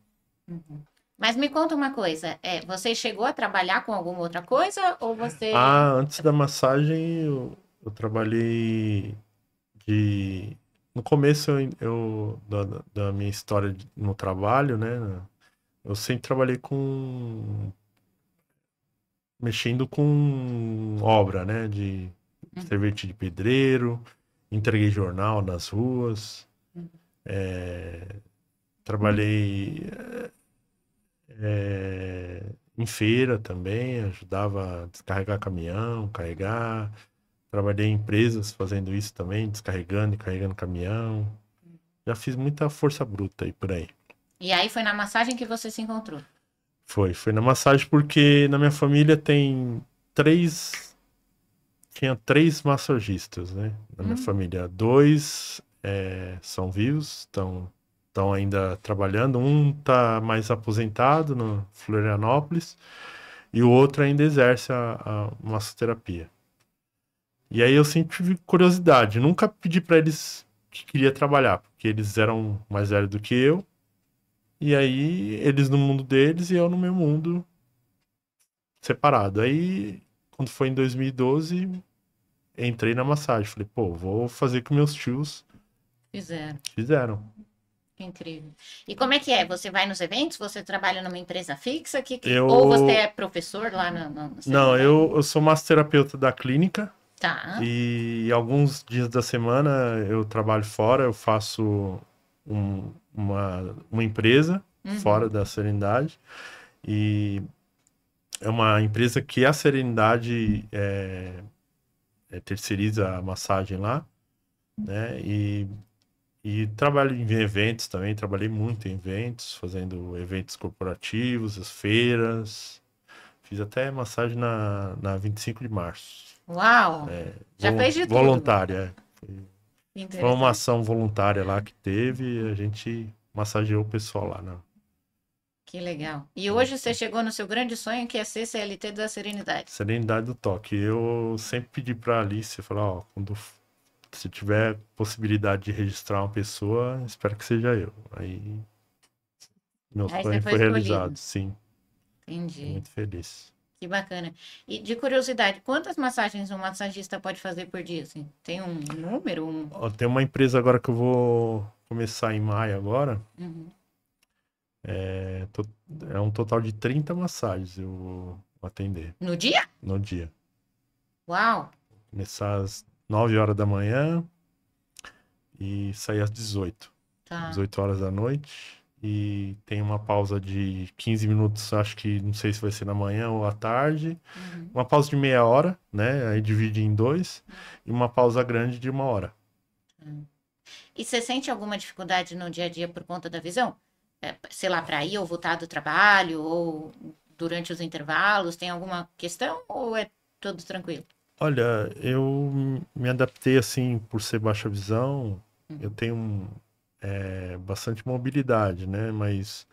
Mas me conta uma coisa, você chegou a trabalhar com alguma outra coisa ou você... Antes da massagem eu trabalhei de... No começo da minha história no trabalho, né? Eu sempre trabalhei mexendo com obra, né? De servente de pedreiro, entreguei jornal nas ruas, trabalhei em feira também, ajudava a descarregar caminhão, carregar. Trabalhei em empresas fazendo isso também, descarregando e carregando caminhão. Já fiz muita força bruta aí por aí. E aí foi na massagem que você se encontrou? Foi na massagem porque na minha família tinha três massagistas, né? Na minha família. Dois são vivos, estão ainda trabalhando. Um tá mais aposentado no Florianópolis e o outro ainda exerce a massoterapia. E aí eu sempre tive curiosidade. Nunca pedi para eles que queria trabalhar, porque eles eram mais velhos do que eu. E aí eles no mundo deles e eu no meu mundo separado. Aí, quando foi em 2012, entrei na massagem. Falei, pô, vou fazer o que meus tios Fizeram. fizeram. Que incrível. E como é que é? Você vai nos eventos? Você trabalha numa empresa fixa? Eu, Ou você é professor lá no não, Serenidade? eu sou massoterapeuta da clínica Tá. e alguns dias da semana eu trabalho fora, eu faço uma empresa fora Uhum. da Serenidade e é uma empresa que a Serenidade terceiriza a massagem lá, né? E trabalho em eventos também, trabalhei muito em eventos, fazendo eventos corporativos, as feiras. Fiz até massagem na 25 de março. Uau! Já fez de tudo. Voluntária. Foi uma Interessante. ação voluntária lá que teve e a gente massageou o pessoal lá, né? Que legal. E hoje você chegou no seu grande sonho, que é ser CLT da Serenidade. Serenidade do Toque. Eu sempre pedi pra Alice, falar, ó, se tiver possibilidade de registrar uma pessoa, espero que seja eu. Aí meu Aí você sonho foi foi realizado, escolhido. sim. Tô Entendi. muito feliz. Que bacana. E de curiosidade, quantas massagens um massagista pode fazer por dia, assim? Tem um número? Ó, tem uma empresa agora que eu vou começar em maio agora. Uhum. É, é um total de 30 massagens eu vou atender No dia? no dia. Uau! Começar às 9 horas da manhã e sair às 18. Tá. 18 horas da noite. E tem uma pausa de 15 minutos, acho que não sei se vai ser na manhã ou à tarde. Uhum. Uma pausa de meia hora, né? Aí divide em dois. E uma pausa grande de 1 hora. E você sente alguma dificuldade no dia a dia por conta da visão? Sei lá, para ir ou voltar do trabalho, ou durante os intervalos, tem alguma questão ou é tudo tranquilo? Olha, eu me adaptei assim por ser baixa visão. Eu tenho bastante mobilidade, né? Mas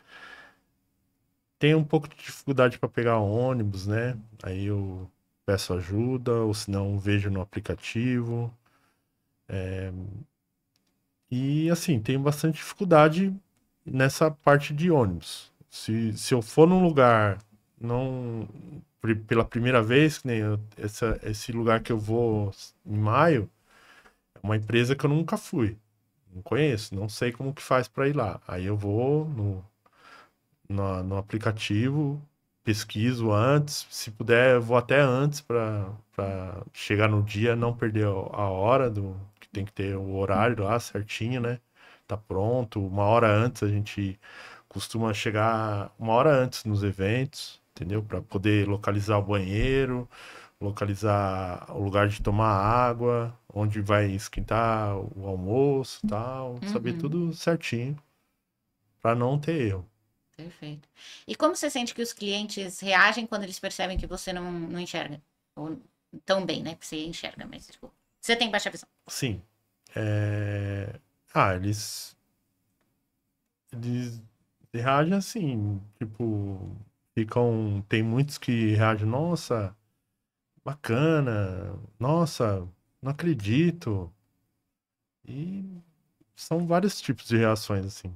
tenho um pouco de dificuldade para pegar ônibus, né? Aí eu peço ajuda, ou se não, vejo no aplicativo. E assim, tenho bastante dificuldade nessa parte de ônibus. Se eu for num lugar, não pela primeira vez, que nem esse lugar que eu vou em maio, é uma empresa que eu nunca fui. Não conheço, não sei como que faz para ir lá. Aí eu vou no aplicativo, pesquiso antes, se puder, eu vou até antes para chegar no dia, não perder a hora que tem que ter o horário lá certinho, né? Tá pronto. 1 hora antes a gente costuma chegar 1 hora antes nos eventos, entendeu? Para poder localizar o banheiro, localizar o lugar de tomar água, onde vai esquentar o almoço, tal, saber Uhum, tudo certinho para não ter erro. perfeito. E como você sente que os clientes reagem quando eles percebem que você não enxerga? Ou tão bem, né? Que você enxerga, mas tipo, você tem baixa visão. Sim. É... Ah, eles reagem assim, tipo, ficam. Tem muitos que reagem, nossa, bacana, nossa, não acredito. E são vários tipos de reações, assim.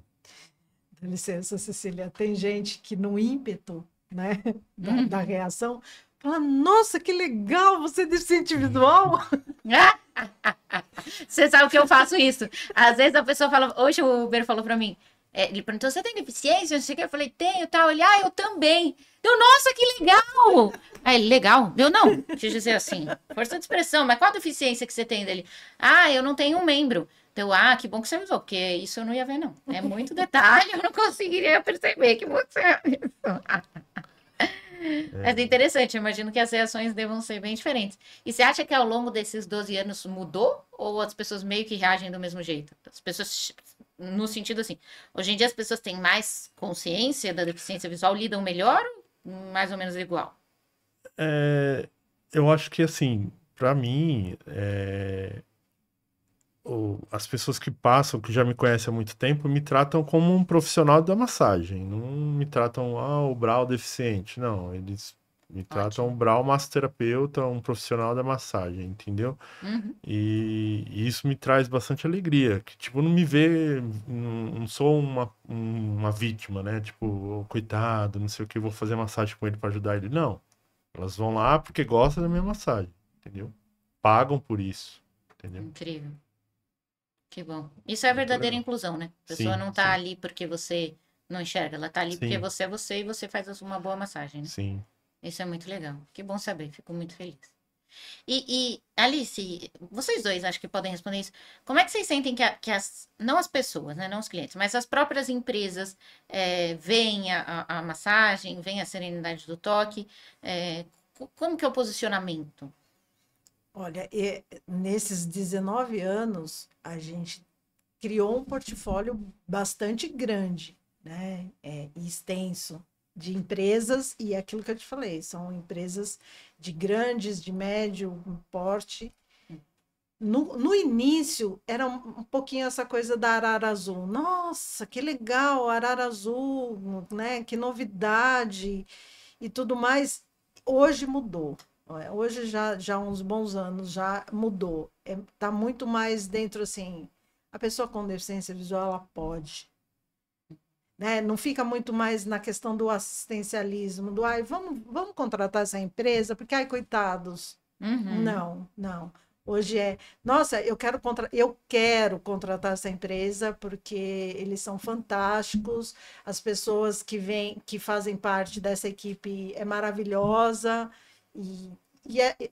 Dá licença, Cecília. Tem gente que no ímpeto, né, da Uhum. reação, fala, nossa, que legal, você é deficiente visual. Você sabe que eu faço isso. Às vezes a pessoa fala, hoje o Uber falou pra mim, ele perguntou, você tem deficiência? Não sei o que. Eu falei, tenho, tal. Ele, eu também. Eu, nossa, que legal! Aí ele, legal? Eu, não. Deixa eu dizer assim, força de expressão, mas qual a deficiência que você tem dele? Eu não tenho um membro. Então, que bom que você avisou, porque isso eu não ia ver, não. É muito detalhe, eu não conseguiria perceber que você é isso. Mas é interessante, eu imagino que as reações devam ser bem diferentes. E você acha que ao longo desses 12 anos mudou? Ou as pessoas meio que reagem do mesmo jeito? As pessoas, no sentido assim, hoje em dia as pessoas têm mais consciência da deficiência visual, lidam melhor ou mais ou menos igual? É, eu acho que, assim, pra mim, as pessoas que passam, que já me conhecem há muito tempo, me tratam como um profissional da massagem. Não me tratam, o Brau deficiente. Não, eles me tratam Ótimo. o Brau massoterapeuta, um profissional da massagem, entendeu? Uhum, E isso me traz bastante alegria. Que, tipo, não me vê, não sou uma vítima, né? Tipo, coitado, não sei o que, vou fazer massagem com ele para ajudar ele. Não. Elas vão lá porque gostam da minha massagem, entendeu? Pagam por isso, entendeu? incrível. Que bom. Isso é a Muito verdadeira legal. inclusão, né? A pessoa Sim, não tá sim, ali porque você não enxerga, ela tá ali porque sim, você é você e você faz uma boa massagem, né? sim. Isso é muito legal. Que bom saber, fico muito feliz. Alice, vocês dois acho que podem responder isso. Como é que vocês sentem que não as pessoas, né, não os clientes, mas as próprias empresas veem a massagem, veem a serenidade do toque? Como que é o posicionamento? Olha, nesses 19 anos, a gente criou um portfólio bastante grande, né? E extenso de empresas, e é aquilo que eu te falei, são empresas de grandes, de médio porte. No início, era um pouquinho essa coisa da arara azul. Nossa, que legal, arara azul, né? Que novidade e tudo mais. Hoje mudou. Hoje já há uns bons anos já mudou. Tá muito mais dentro assim. A pessoa com deficiência visual ela pode, né? Não fica muito mais na questão do assistencialismo, do ai, vamos contratar essa empresa, porque ai, coitados. Uhum, Não, não. Hoje nossa, eu quero contratar essa empresa porque eles são fantásticos, as pessoas que fazem parte dessa equipe é maravilhosa e,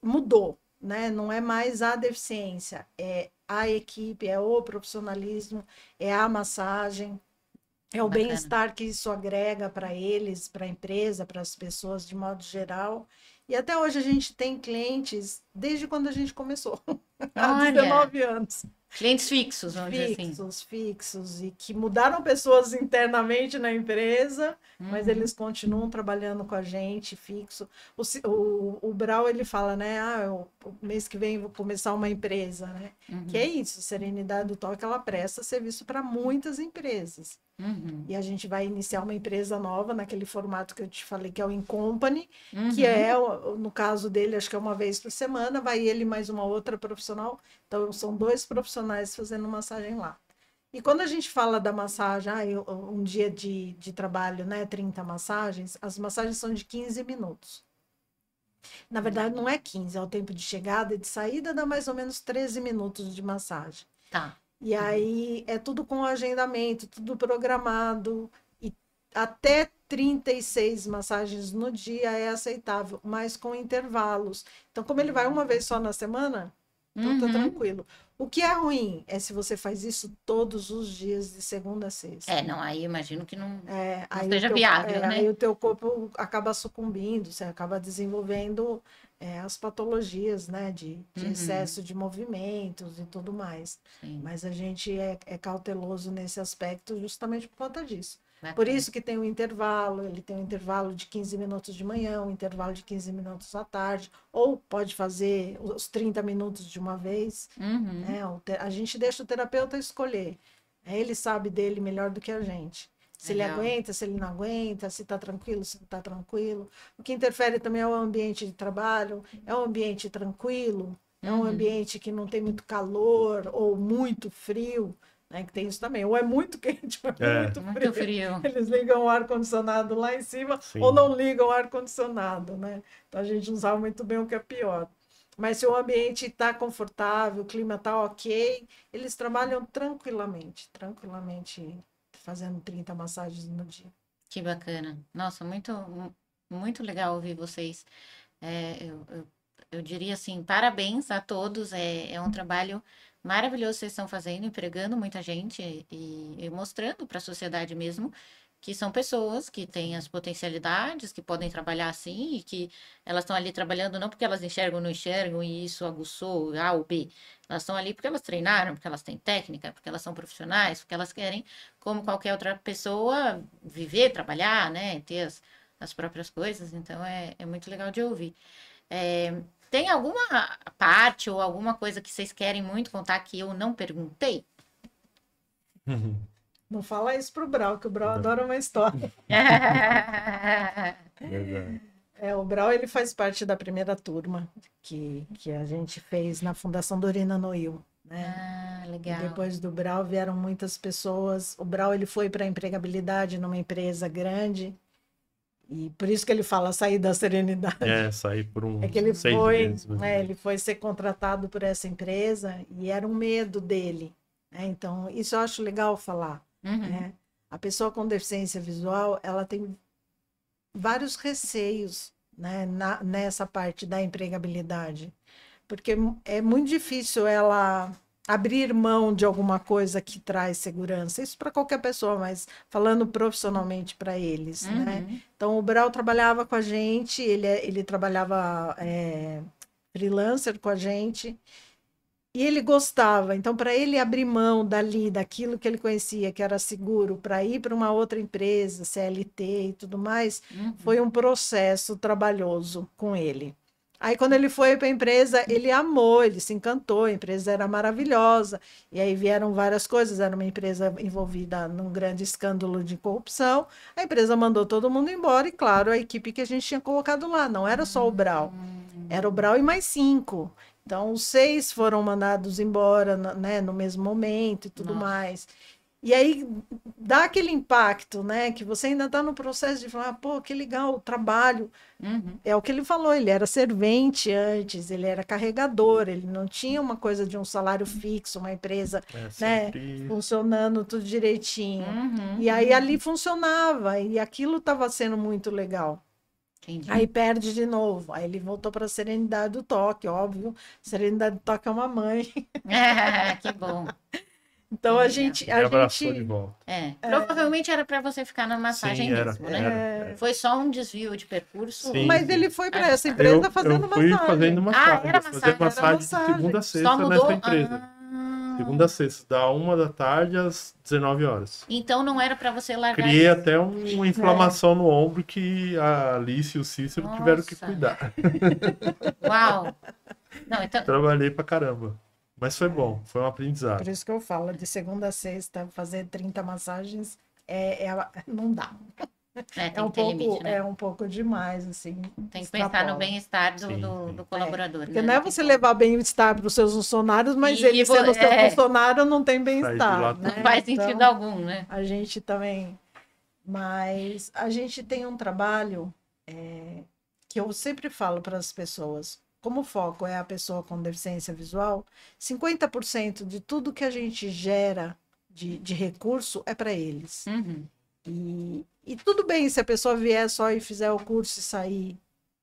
mudou, né? Não é mais a deficiência, é a equipe, é o profissionalismo, é a massagem, é o bacana. bem-estar que isso agrega para eles, para a empresa, para as pessoas de modo geral. E até hoje a gente tem clientes desde quando a gente começou, há Olha, 19 anos. clientes fixos, vamos dizer assim. Fixos, e que mudaram pessoas internamente na empresa, mas Uhum, eles continuam trabalhando com a gente, fixo. O Brau, ele fala, né, o mês que vem vou começar uma empresa, né? Que é uhum, isso, Serenidade do Toque, ela presta serviço para muitas empresas. uhum, E a gente vai iniciar uma empresa nova, naquele formato que eu te falei, que é o In-Company, que uhum. no caso dele, acho que é uma vez por semana, vai ele mais uma outra profissional. Então, são 2 profissionais fazendo massagem lá. E quando a gente fala da massagem, um dia de trabalho, né, 30 massagens, as massagens são de 15 minutos. Na verdade, não é 15, é o tempo de chegada e de saída, dá mais ou menos 13 minutos de massagem. Tá. E Uhum. aí é tudo com agendamento, tudo programado, e até 36 massagens no dia é aceitável, mas com intervalos. Então, como ele vai uma vez só na semana, então tá Uhum. tranquilo. O que é ruim é se você faz isso todos os dias, de segunda a sexta. Não, aí imagino que É, não aí, seja viável, aí né? o teu corpo acaba sucumbindo, você acaba desenvolvendo as patologias, né, de Uhum. excesso de movimentos e tudo mais. Sim, Mas a gente é cauteloso nesse aspecto justamente por conta disso. Por bacana. isso que tem um intervalo, ele tem um intervalo de 15 minutos de manhã, um intervalo de 15 minutos à tarde, ou pode fazer os 30 minutos de uma vez, Uhum. né? A gente deixa o terapeuta escolher. Ele sabe dele melhor do que a gente. Se ele Legal. aguenta, se ele não aguenta, se está tranquilo, se não está tranquilo. O que interfere também é o ambiente de trabalho, é um ambiente tranquilo, é um Uhum. ambiente que não tem muito calor ou muito frio, né? Que tem isso também. Ou é muito quente ou é É, muito Muito frio. frio. Eles ligam o ar-condicionado lá em cima ou sim. não ligam o ar-condicionado, né? Então a gente não sabe muito bem o que é pior. Mas se o ambiente está confortável, o clima está ok, eles trabalham tranquilamente, fazendo 30 massagens no dia. Que bacana. Nossa, muito legal ouvir vocês. Eu diria assim, parabéns a todos. É um trabalho maravilhoso que vocês estão fazendo, empregando muita gente e mostrando para a sociedade mesmo que são pessoas que têm as potencialidades, que podem trabalhar assim e que elas estão ali trabalhando não porque elas enxergam ou não enxergam e isso aguçou A ou B. Elas estão ali porque elas treinaram, porque elas têm técnica, porque elas são profissionais, porque elas querem, como qualquer outra pessoa, viver, trabalhar, né? Ter as próprias coisas. Então é muito legal de ouvir. É, tem alguma parte ou alguma coisa que vocês querem muito contar que eu não perguntei? Não fala isso pro Brau, que o Brau Não, adora uma história. verdade. O Brau ele faz parte da primeira turma que a gente fez na Fundação Dorina Noil, né? Ah, E legal. depois do Brau vieram muitas pessoas. O Brau ele foi para a empregabilidade numa empresa grande e por isso que ele fala sair da serenidade. É, saí por É que uns 6 meses, mais ou menos. ele foi ser contratado por essa empresa e era um medo dele, né? Então, isso eu acho legal falar, Uhum. né? A pessoa com deficiência visual, ela tem vários receios, né, nessa parte da empregabilidade, porque é muito difícil ela abrir mão de alguma coisa que traz segurança. Isso para qualquer pessoa, mas falando profissionalmente para eles, né? Uhum. Então, o Brau trabalhava com a gente, ele trabalhava freelancer com a gente, e ele gostava. Então, para ele abrir mão dali, daquilo que ele conhecia, que era seguro, para ir para uma outra empresa, CLT e tudo mais, Uhum. foi um processo trabalhoso com ele. Aí, quando ele foi para a empresa, ele amou, ele se encantou, a empresa era maravilhosa. E aí vieram várias coisas, era uma empresa envolvida num grande escândalo de corrupção. A empresa mandou todo mundo embora e, claro, a equipe que a gente tinha colocado lá, não era só o Brau, era o Brau e mais 5. Então, os 6 foram mandados embora, né, no mesmo momento e tudo Nossa. mais. E aí dá aquele impacto, né? Que você ainda está no processo de falar, pô, que legal, o trabalho. Uhum. É o que ele falou, ele era servente antes, ele era carregador, ele não tinha uma coisa de um salário fixo, uma empresa, né, Sempre. funcionando tudo direitinho. Uhum. E aí ali funcionava, e aquilo estava sendo muito legal. Entendi. Aí perde de novo. Aí ele voltou para a Serenidade do Toque, óbvio. Serenidade do Toque é uma mãe. Que bom. Então a Legal. gente, Me a abraçou de gente volta. Provavelmente era para você ficar na massagem Sim, era. mesmo, né? Era. Foi só um desvio de percurso. Sim. mas ele foi para Ah, essa empresa Eu fazendo fui massagem. fazendo massagem. era Fazendo massagem, massagem de massagem. segunda a Só sexta mudou. nessa empresa. Segunda a sexta, da 1 da tarde às 19 horas. Então não era para você largar Criei isso. até uma inflamação no ombro que a Alice e o Cícero tiveram que Nossa. cuidar. Uau. Não, então. Trabalhei pra caramba. Mas foi bom, foi um Por aprendizado. isso que eu falo, de segunda a sexta, fazer 30 massagens não dá. Tem que ter limite, né? É um pouco demais, assim. Tem que pensar no extrapola. bem-estar do, Sim, do, sim. do colaborador, Porque né? não é tem você como. levar bem-estar para os seus funcionários, mas E ele sendo seu é. funcionário não tem Sai de lá bem-estar, tudo. né? Não faz sentido Então, algum, né? a gente também. Mas a gente tem um trabalho que eu sempre falo para as pessoas. Como o foco é a pessoa com deficiência visual, 50% de tudo que a gente gera de recurso é para eles. Uhum. E tudo bem se a pessoa vier só e fizer o curso e sair,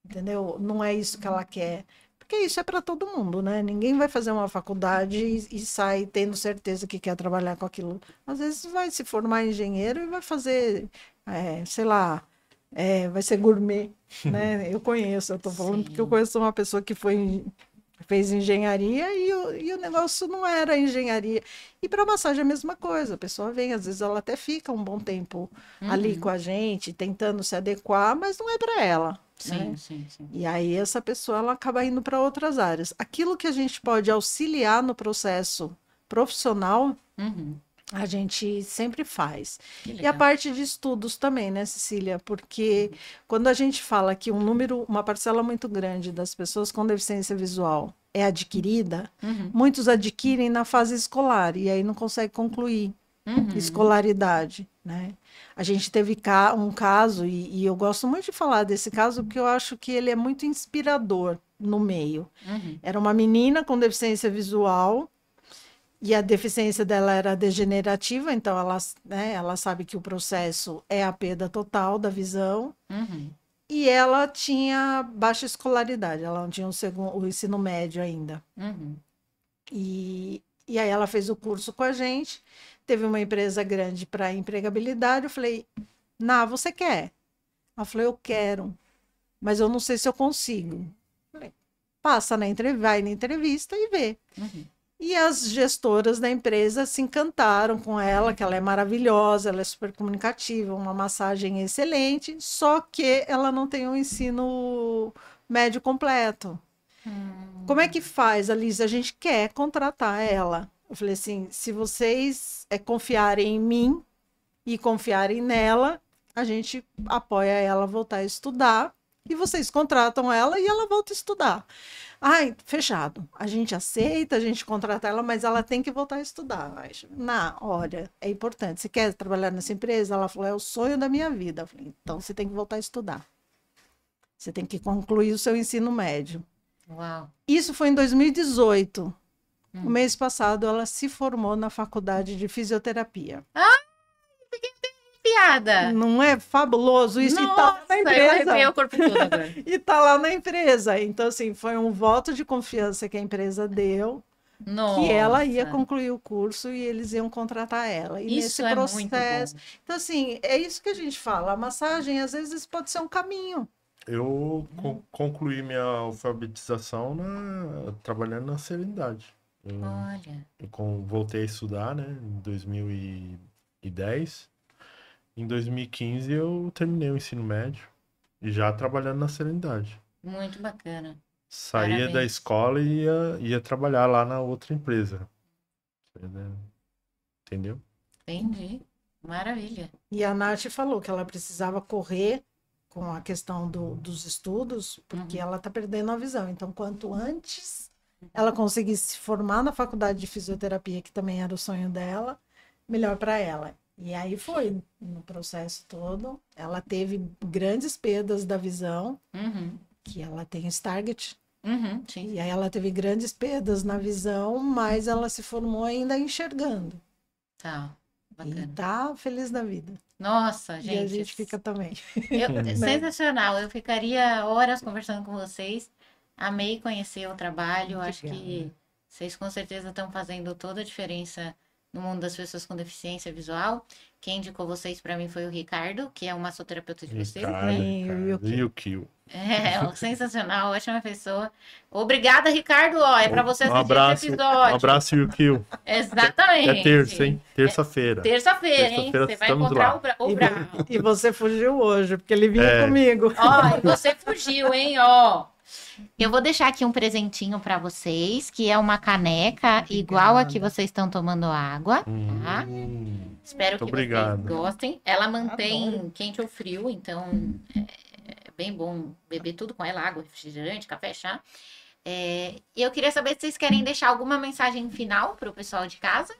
entendeu? Não é isso que ela quer. Porque isso é para todo mundo, né? Ninguém vai fazer uma faculdade e sai tendo certeza que quer trabalhar com aquilo. Às vezes vai se formar engenheiro e vai fazer, sei lá, vai ser gourmet, né? Eu estou falando porque eu Sim. conheço uma pessoa que fez engenharia e o negócio não era engenharia. E para massagem é a mesma coisa. A pessoa vem, às vezes ela até fica um bom tempo ali com a gente, tentando se adequar, mas não é para ela. Sim, Né? sim, sim. E aí essa pessoa ela acaba indo para outras áreas. Aquilo que a gente pode auxiliar no processo profissional, Uhum. a gente sempre faz. Que E a legal. parte de estudos também, né, Cecília? Porque quando a gente fala que uma parcela muito grande das pessoas com deficiência visual é adquirida, Uhum. muitos adquirem na fase escolar e aí não consegue concluir Uhum. escolaridade, né? A gente teve um caso, e eu gosto muito de falar desse caso porque eu acho que ele é muito inspirador no meio. Uhum. Era uma menina com deficiência visual e a deficiência dela era degenerativa, então ela sabe que o processo é a perda total da visão. Uhum. E ela tinha baixa escolaridade, ela não tinha o ensino médio ainda. Uhum. E aí ela fez o curso com a gente, teve uma empresa grande para empregabilidade, eu falei, você quer? Ela falou, eu quero, mas eu não sei se eu consigo. Eu falei, vai na entrevista e vê. Uhum. E as gestoras da empresa se encantaram com ela, que ela é maravilhosa, ela é super comunicativa, uma massagem excelente, só que ela não tem um ensino médio completo. Como é que faz, Alice? A gente quer contratar ela. Eu falei assim, se vocês confiarem em mim e confiarem nela, a gente apoia ela a voltar a estudar e vocês contratam ela e ela volta a estudar. Ai, fechado. A gente aceita, a gente contrata ela, mas ela tem que voltar a estudar. Olha, é importante. Você quer trabalhar nessa empresa? Ela falou, é o sonho da minha vida. Eu falei, então você tem que voltar a estudar. Você tem que concluir o seu ensino médio. Uau. Isso foi em 2018. O mês passado ela se formou na faculdade de fisioterapia. Piada. Não é fabuloso isso? E tá lá Nossa, na eu empresa. arrepiei o corpo todo agora. E tá lá na empresa. Então, assim, foi um voto de confiança que a empresa deu, que ela ia Nossa, concluir o curso e eles iam contratar ela. E isso nesse é muito processo. bom. Então, assim, é isso que a gente fala. A massagem, às vezes, pode ser um caminho. Eu concluí minha alfabetização trabalhando na Serenidade. Olha, Voltei a estudar, né, em 2010. Em 2015 eu terminei o ensino médio, e já trabalhando na Serenidade. muito bacana. Saía da Parabéns. escola e ia trabalhar lá na outra empresa. Entendeu? Entendi. Maravilha. E a Nath falou que ela precisava correr com a questão dos estudos, porque ela está perdendo a visão. Então, quanto antes ela conseguisse se formar na faculdade de fisioterapia, que também era o sonho dela, melhor para ela. E aí foi, no processo todo, ela teve grandes perdas da visão, Uhum, que ela tem Stargardt, sim. e aí ela teve grandes perdas na visão, mas ela se formou ainda enxergando. Tá, E bacana. tá feliz da vida. Nossa, E a gente. gente fica também. Sensacional. Eu ficaria horas conversando com vocês. Amei conhecer o trabalho. Acho que Obrigada. vocês com certeza estão fazendo toda a diferença no mundo das pessoas com deficiência visual. Quem indicou vocês para mim foi o Ricardo, que é o massoterapeuta de vocês, né? Sim, E o Kill. É, sensacional, ótima pessoa. Obrigada, Ricardo. Ó, é para você Um assistir abraço, esse um episódio. abraço, Yukio. Exatamente. É terça, hein? Terça-feira. Terça-feira, hein? Terça-feira Você vai estamos encontrar lá. o Brau. E você fugiu hoje, porque ele vinha comigo. Ó, e você fugiu, hein? Ó. Eu vou deixar aqui um presentinho para vocês, que é uma caneca igual a que vocês estão tomando água, tá? Espero que obrigado. vocês gostem. Ela mantém Adoro. quente ou frio, então é bem bom beber tudo com ela, água, refrigerante, café, chá. E eu queria saber se vocês querem deixar alguma mensagem final para o pessoal de casa.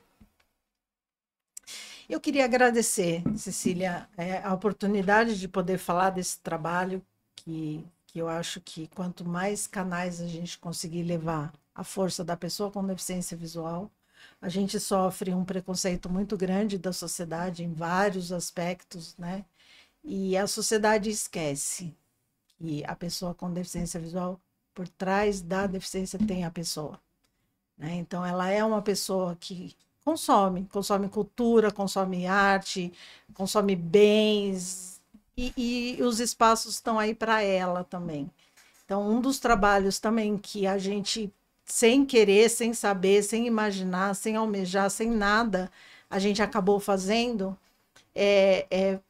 Eu queria agradecer, Cecília, a oportunidade de poder falar desse trabalho, que eu acho que quanto mais canais a gente conseguir levar a força da pessoa com deficiência visual, a gente sofre um preconceito muito grande da sociedade em vários aspectos, né? E a sociedade esquece que a pessoa com deficiência visual, por trás da deficiência tem a pessoa, né? Então, ela é uma pessoa que consome cultura, consome arte, consome bens, e os espaços estão aí para ela também. Então, um dos trabalhos também que a gente, sem querer, sem saber, sem imaginar, sem almejar, sem nada, a gente acabou fazendo,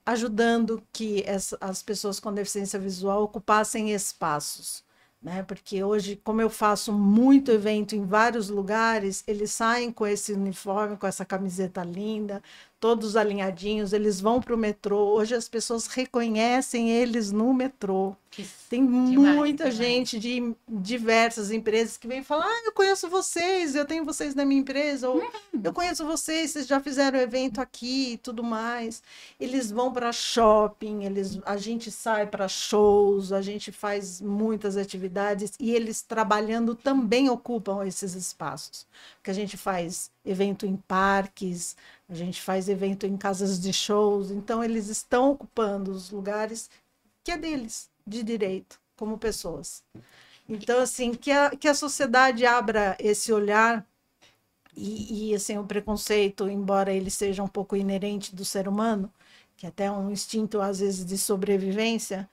ajudando que as pessoas com deficiência visual ocupassem espaços, né? Porque hoje, como eu faço muito evento em vários lugares, eles saem com esse uniforme, com essa camiseta linda, todos alinhadinhos, eles vão para o metrô. Hoje as pessoas reconhecem eles no metrô. Tem muita gente de diversas empresas que vem falar: eu conheço vocês, eu tenho vocês na minha empresa, ou eu conheço vocês, vocês já fizeram evento aqui e tudo mais. Eles vão para shopping, a gente sai para shows, a gente faz muitas atividades e eles trabalhando também ocupam esses espaços. Porque a gente faz evento em parques, a gente faz evento em casas de shows, então eles estão ocupando os lugares que é deles, de direito, como pessoas. Então, assim, que a sociedade abra esse olhar e assim, o preconceito, embora ele seja um pouco inerente do ser humano, que até é um instinto, às vezes, de sobrevivência,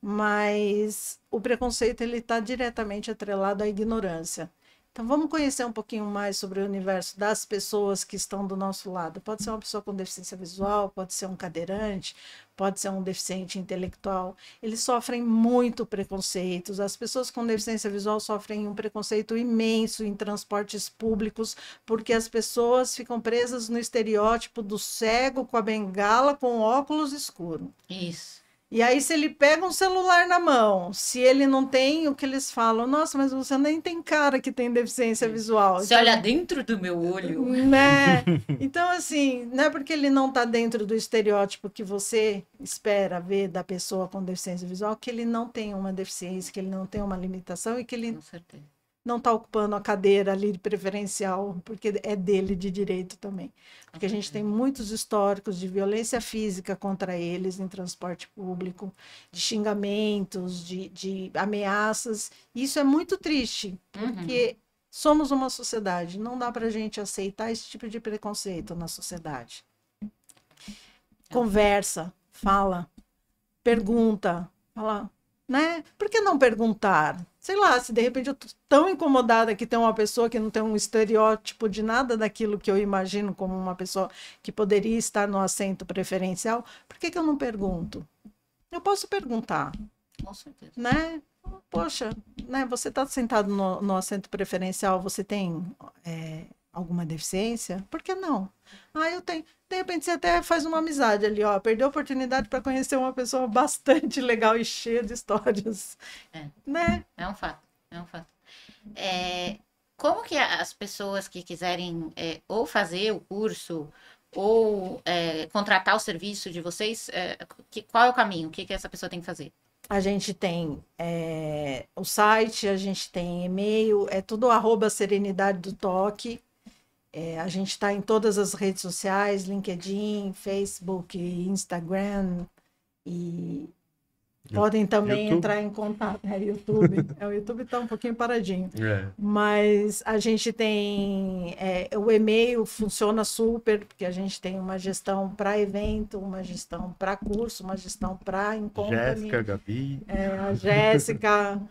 mas o preconceito ele está diretamente atrelado à ignorância. Então, vamos conhecer um pouquinho mais sobre o universo das pessoas que estão do nosso lado. Pode ser uma pessoa com deficiência visual, pode ser um cadeirante, pode ser um deficiente intelectual. Eles sofrem muito preconceitos. As pessoas com deficiência visual sofrem um preconceito imenso em transportes públicos, porque as pessoas ficam presas no estereótipo do cego com a bengala, com óculos escuro. Isso. E aí, se ele pega um celular na mão, se ele não tem, o que eles falam? Nossa, mas você nem tem cara que tem deficiência visual. Você então, olha dentro do meu olho. né? Então, assim, não é porque ele não está dentro do estereótipo que você espera ver da pessoa com deficiência visual que ele não tem uma deficiência, que ele não tem uma limitação e que ele Com certeza. não está ocupando a cadeira ali de preferencial, porque é dele de direito também. Porque a gente tem muitos históricos de violência física contra eles em transporte público, de xingamentos, de ameaças. Isso é muito triste, porque somos uma sociedade, não dá para a gente aceitar esse tipo de preconceito na sociedade. Conversa, fala, pergunta, fala, né? Por que não perguntar? Sei lá, se de repente eu tô tão incomodada que tem uma pessoa que não tem um estereótipo de nada daquilo que eu imagino como uma pessoa que poderia estar no assento preferencial, por que eu não pergunto? Eu posso perguntar. Com certeza. Né? Poxa, né? Você está sentado no assento preferencial, você tem alguma deficiência? Por que não? Ah, eu tenho. De repente você até faz uma amizade ali, ó. Perdeu a oportunidade para conhecer uma pessoa bastante legal e cheia de histórias. Né? É um fato, é um fato. Como que as pessoas que quiserem ou fazer o curso ou contratar o serviço de vocês, qual é o caminho? O que essa pessoa tem que fazer? A gente tem o site, a gente tem e-mail, é tudo @Serenidade do Toque. A gente está em todas as redes sociais, LinkedIn, Facebook, Instagram, e podem também YouTube. entrar em contato. YouTube. O YouTube está um pouquinho paradinho. Mas a gente tem o e-mail, funciona super, porque a gente tem uma gestão para evento, uma gestão para curso, uma gestão para in-company. Jéssica, Gabi. A Jéssica,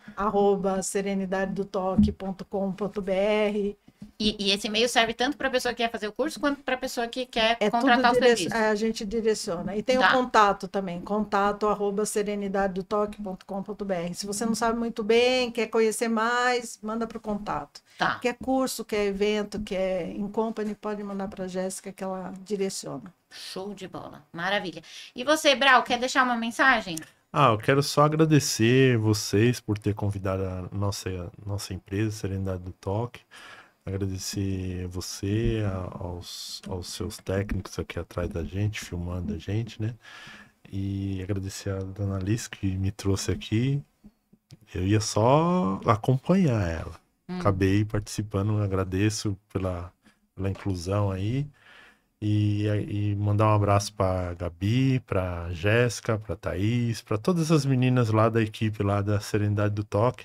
@serenidade-do-toque.com.br. E esse e-mail serve tanto para a pessoa que quer fazer o curso, quanto para a pessoa que quer contratar o tudo serviço. a gente direciona. E tem o contato também, contato@serenidade-do-toque.com.br. Se você não sabe muito bem, quer conhecer mais, manda para o contato. Quer curso, quer evento, quer in-company, pode mandar para a Jéssica que ela direciona. Show de bola, maravilha. E você, Brau, quer deixar uma mensagem? Eu quero só agradecer vocês por ter convidado a nossa empresa, Serenidade do Toque. Agradecer você, aos seus técnicos aqui atrás da gente, filmando a gente, né? E agradecer a dona Alice que me trouxe aqui. Eu ia só acompanhar ela. Acabei participando, agradeço pela inclusão aí. E mandar um abraço para Gabi, para Jéssica, para Thaís, para todas as meninas lá da equipe lá da Serenidade do Toque.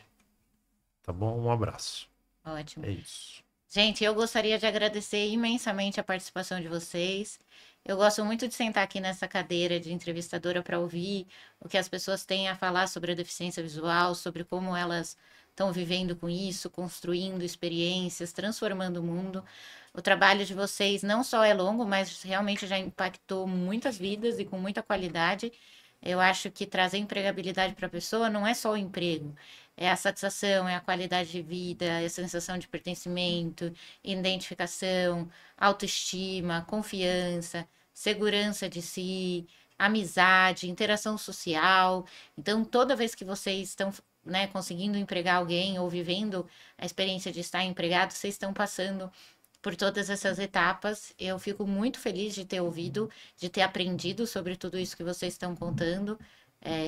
Tá bom? Um abraço. Ótimo. É isso. Gente, eu gostaria de agradecer imensamente a participação de vocês. Eu gosto muito de sentar aqui nessa cadeira de entrevistadora para ouvir o que as pessoas têm a falar sobre a deficiência visual, sobre como elas estão vivendo com isso, construindo experiências, transformando o mundo. O trabalho de vocês não só é longo, mas realmente já impactou muitas vidas e com muita qualidade. Eu acho que trazer empregabilidade para a pessoa não é só o emprego, é a satisfação, é a qualidade de vida, é a sensação de pertencimento, identificação, autoestima, confiança, segurança de si, amizade, interação social. Então, toda vez que vocês estão, né, conseguindo empregar alguém ou vivendo a experiência de estar empregado, vocês estão passando por todas essas etapas. Eu fico muito feliz de ter ouvido, de ter aprendido sobre tudo isso que vocês estão contando.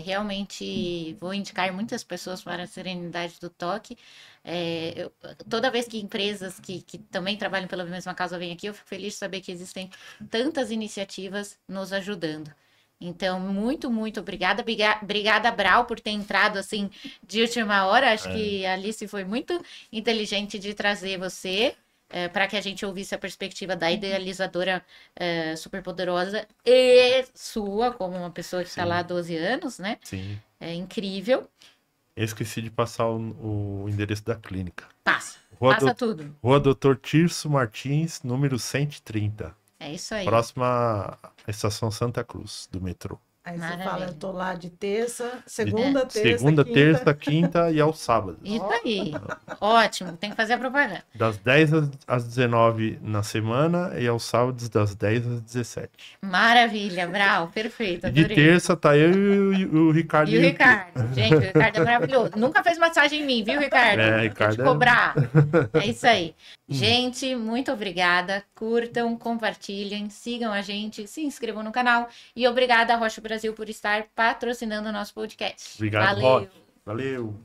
Realmente vou indicar muitas pessoas para a Serenidade do Toque. Toda vez que empresas que também trabalham pela mesma causa vêm aqui, eu fico feliz de saber que existem tantas iniciativas nos ajudando. Então, muito, muito obrigada. Obrigada, Brau, por ter entrado assim de última hora. Acho que a Alice foi muito inteligente de trazer você. Para que a gente ouvisse a perspectiva da idealizadora superpoderosa e sua, como uma pessoa que está lá há 12 anos, né? Sim. É incrível. Eu esqueci de passar o endereço da clínica. Passa tudo. Rua Dr. Tirso Martins, número 130. É isso aí. Próxima à Estação Santa Cruz, do metrô. Aí você Maravilha. fala, eu tô lá de segunda, terça, quinta e aos sábados. Isso aí. Ótimo, tem que fazer a propaganda. Das 10 às 19 na semana e aos sábados das 10 às 17. Maravilha, Brau, perfeito. E de terça tá eu e o Ricardo. E o Ricardo. Gente, o Ricardo é maravilhoso. Nunca fez massagem em mim, viu, Ricardo? Ricardo. Vou te cobrar. É isso aí. Gente, muito obrigada. Curtam, compartilhem, sigam a gente, se inscrevam no canal. E obrigada, Rocha Brasil, por estar patrocinando o nosso podcast. Obrigado, Valeu. Rocha. Valeu.